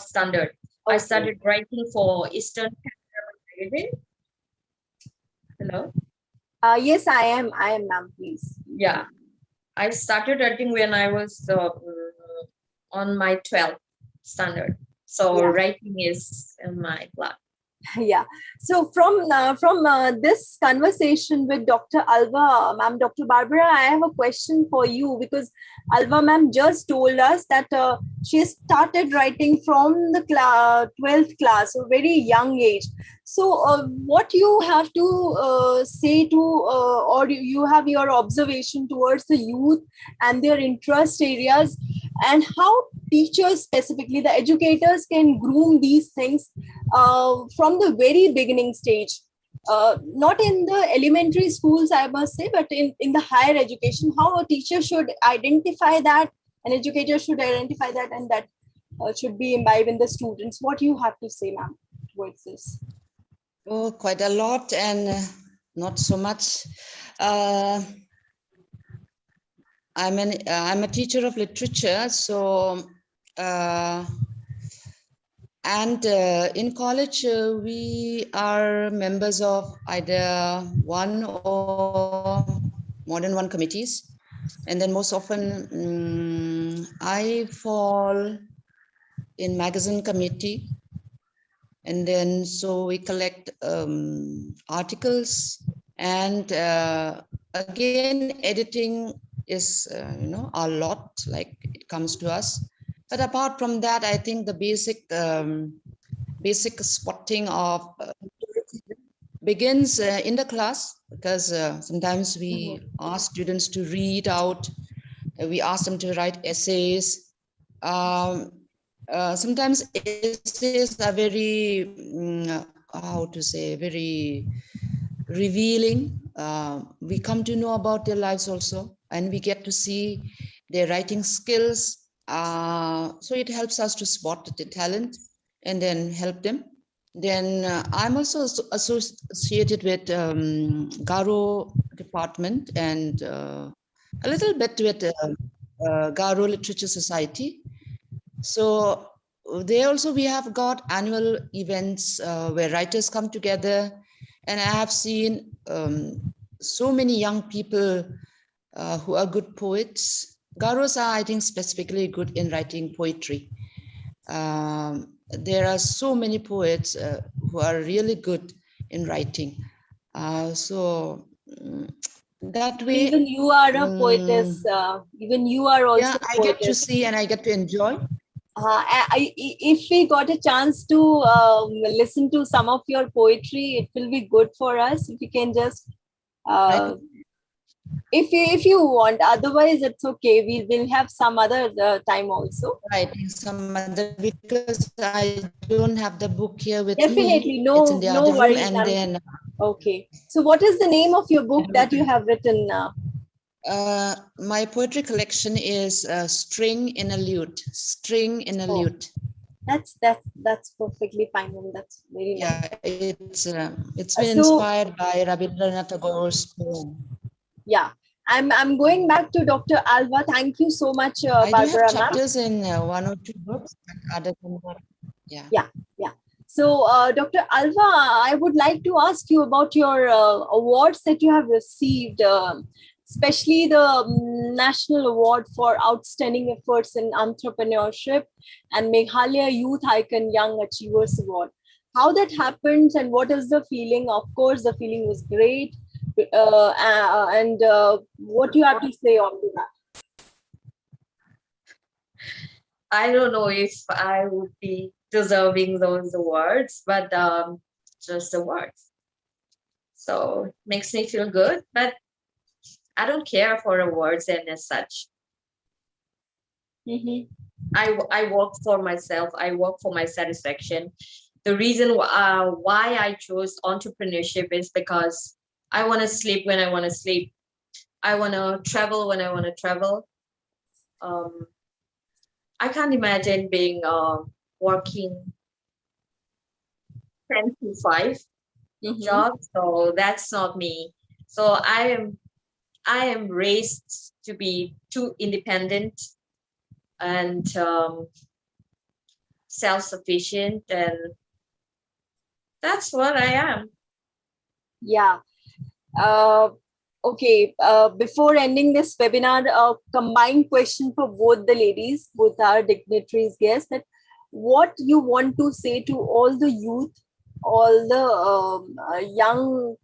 standard. I Okay. started writing for Eastern Magazine. Hello. Yes, I am, ma'am. Please. Yeah, I started writing when I was on my 12th standard. So Yeah. writing is in my blood. Yeah. So from this conversation with Dr. Alva, ma'am, Dr. Barbara, I have a question for you, because Alva ma'am just told us that she started writing from the 12th class, so very young age. So what you have to say to, or you have your observation towards the youth and their interest areas, and how teachers, specifically the educators, can groom these things from the very beginning stage, not in the elementary schools, I must say, but in the higher education, how a teacher should identify that, an educator should identify that, and that should be imbibed in the students. What you have to say, ma'am, towards this? Oh, quite a lot, and not so much. I'm a teacher of literature, so in college we are members of either one or more than one committees, and then most often I fall in magazine committee, and then so we collect articles, and again editing is a lot, like it comes to us. But apart from that, I think the basic spotting of begins in the class, because sometimes we ask students to read out, we ask them to write essays. Sometimes essays are very, very revealing. We come to know about their lives also, and we get to see their writing skills. So it helps us to spot the talent and then help them. Then I'm also associated with Garo department, and a little bit with Garo Literature Society. So there also we have got annual events where writers come together, and I have seen so many young people who are good poets. Garos are, I think, specifically good in writing poetry. There are so many poets who are really good in writing. So that way, Even you are a poetess. Even you are also yeah, a I get to poetess. see and I get to enjoy. If we got a chance to listen to some of your poetry, it will be good for us. If you can just, Right. if you want. Otherwise, it's okay. We will have some other time also. Writing some other, because I don't have the book here with Definitely, me. It's in the no other room, worries, and ma'am. then Okay. So, what is the name of your book that you have written? my poetry collection is String in a Lute. String in a Lute. That's perfectly fine, and that's very nice. Yeah, it's been So, inspired by Rabindranath Tagore's poem. yeah, I'm going back to Dr. Alva. Thank you so much, I do have Barbara, ma'am. chapters in one or two books, but other than that, yeah. Yeah. So, Dr. Alva, I would like to ask you about your awards that you have received, especially the National Award for Outstanding Efforts in Entrepreneurship and Meghalaya Youth Icon Young Achievers Award. How that happened and what is the feeling? Of course, the feeling was great. And what do you have to say on that? I don't know if I would be deserving those awards, but just awards. So it makes me feel good, but I don't care for awards and as such. Mm-hmm. I work for myself. I work for my satisfaction. The reason why I chose entrepreneurship is because I want to sleep when I want to sleep. I want to travel when I want to travel. I can't imagine being working 10 to 5 job. So that's not me. So I am raised to be too independent and self-sufficient, and that's what I am. Yeah. Okay. Before ending this webinar, a combined question for both the ladies, both our dignitaries guests, that what you want to say to all the youth, all the young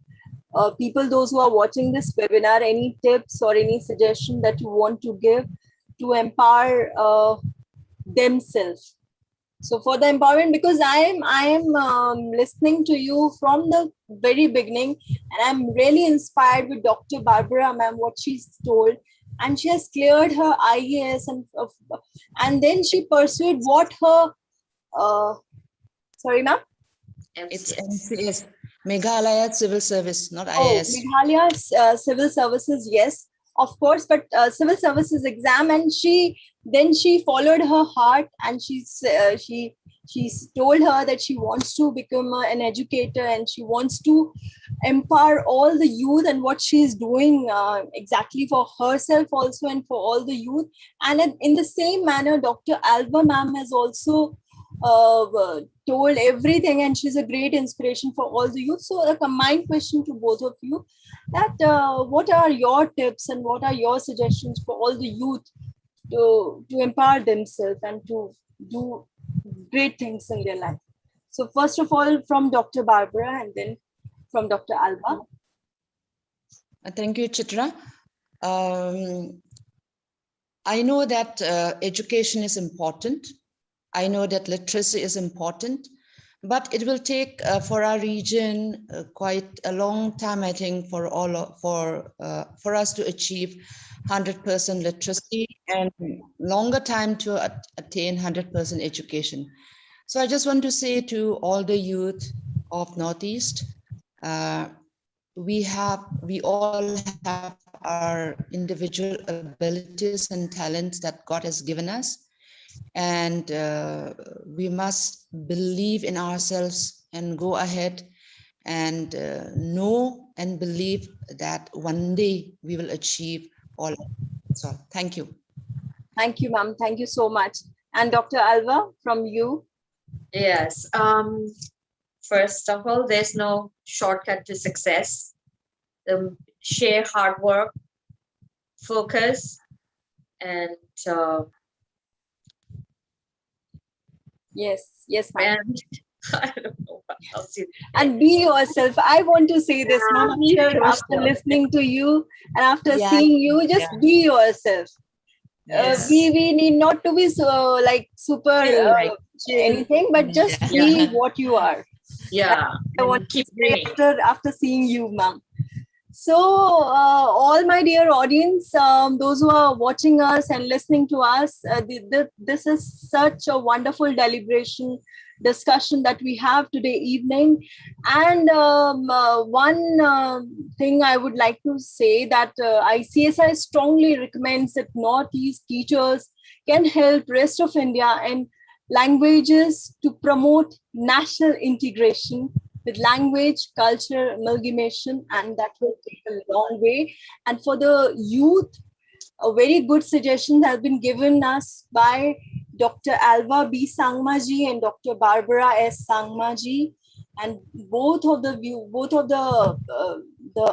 people, those who are watching this webinar, any tips or any suggestion that you want to give to empower themselves? So for the empowerment, because I am listening to you from the very beginning, and I'm really inspired with Dr. Barbara, ma'am, what she's told, and she has cleared her IAS and then she pursued what her sorry, ma'am. It's MCS, Meghalaya Civil Service, not Oh, IAS. Meghalaya Civil Services, yes, of course, but Civil Services exam, and she followed her heart, and she told her that she wants to become an educator and she wants to empower all the youth, and what she is doing exactly for herself also and for all the youth. And in the same manner, Dr. Alva ma'am has also told everything, and she's a great inspiration for all the youth. So a combined question to both of you, that what are your tips and what are your suggestions for all the youth to empower themselves and to do great things in their life? So first of all, from Dr. Barbara and then from Dr. Alva. Thank you, Chitra. I know that education is important. I know that literacy is important, but it will take for our region quite a long time, I think, for us to achieve 100% literacy and longer time to attain 100% education. So I just want to say to all the youth of Northeast, we all have our individual abilities and talents that God has given us. And we must believe in ourselves and go ahead and know and believe that one day we will achieve all. So thank you. Thank you, ma'am. Thank you so much. And Dr. Alva, from you. Yes. First of all, there's no shortcut to success. Share hard work, focus, and yes, ma'am. And I don't know what else. And be yourself. I want to say this, ma'am. After listening to you and after seeing you, just be yourself. Yes. We need not to be so like super anything, but just be what you are. Yeah. I want to say after seeing you, ma'am. So all my dear audience, those who are watching us and listening to us, this is such a wonderful deliberation discussion that we have today evening. And one thing I would like to say that ICSI strongly recommends that Northeast teachers can help rest of India and languages to promote national integration with language, culture, amalgamation, and that will take a long way. And for the youth, a very good suggestion has been given us by Dr. Alva B.Sangma ji and Dr. Barbara S. Sangma ji. And both of the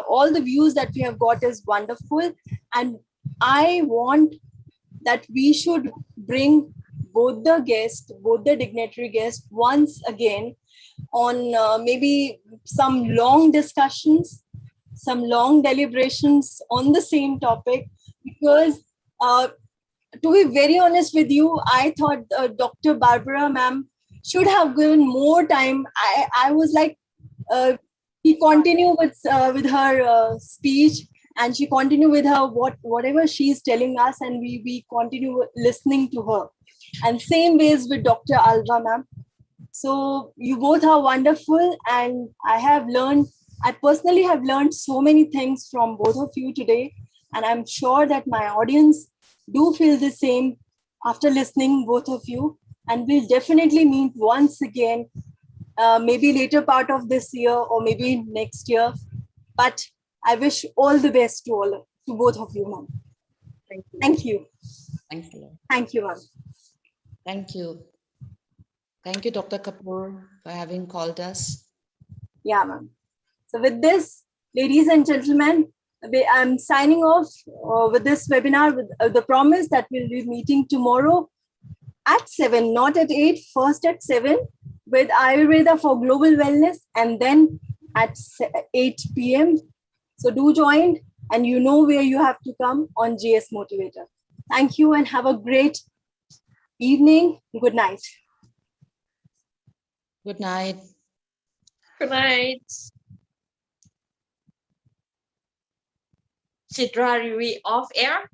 all the views that we have got is wonderful. And I want that we should bring both the dignitary guests once again on maybe some long discussions, some long deliberations on the same topic, because to be very honest with you, I thought Dr. Barbara ma'am should have given more time. I was like, she continue with her speech, and she continue with her whatever she's telling us, and we continue listening to her. And same ways with Dr. Alva ma'am. So you both are wonderful, and I personally have learned so many things from both of you today, and I'm sure that my audience do feel the same after listening both of you. And we'll definitely meet once again, maybe later part of this year or maybe next year. But I wish all the best to both of you, ma'am. Thank you. Thank you. Thank you. Thank you, ma'am. Thank you. Thank you, Dr. Kapoor, for having called us. Yeah, ma'am. So with this, ladies and gentlemen, I'm signing off with this webinar with the promise that we'll be meeting tomorrow at 7, not at 8, first at 7 with Ayurveda for Global Wellness, and then at 8 p.m. So do join, and you know where you have to come on gsmotivator. Thank you and have a great evening. Good night. Good night. Good night. Chitra, are we off air?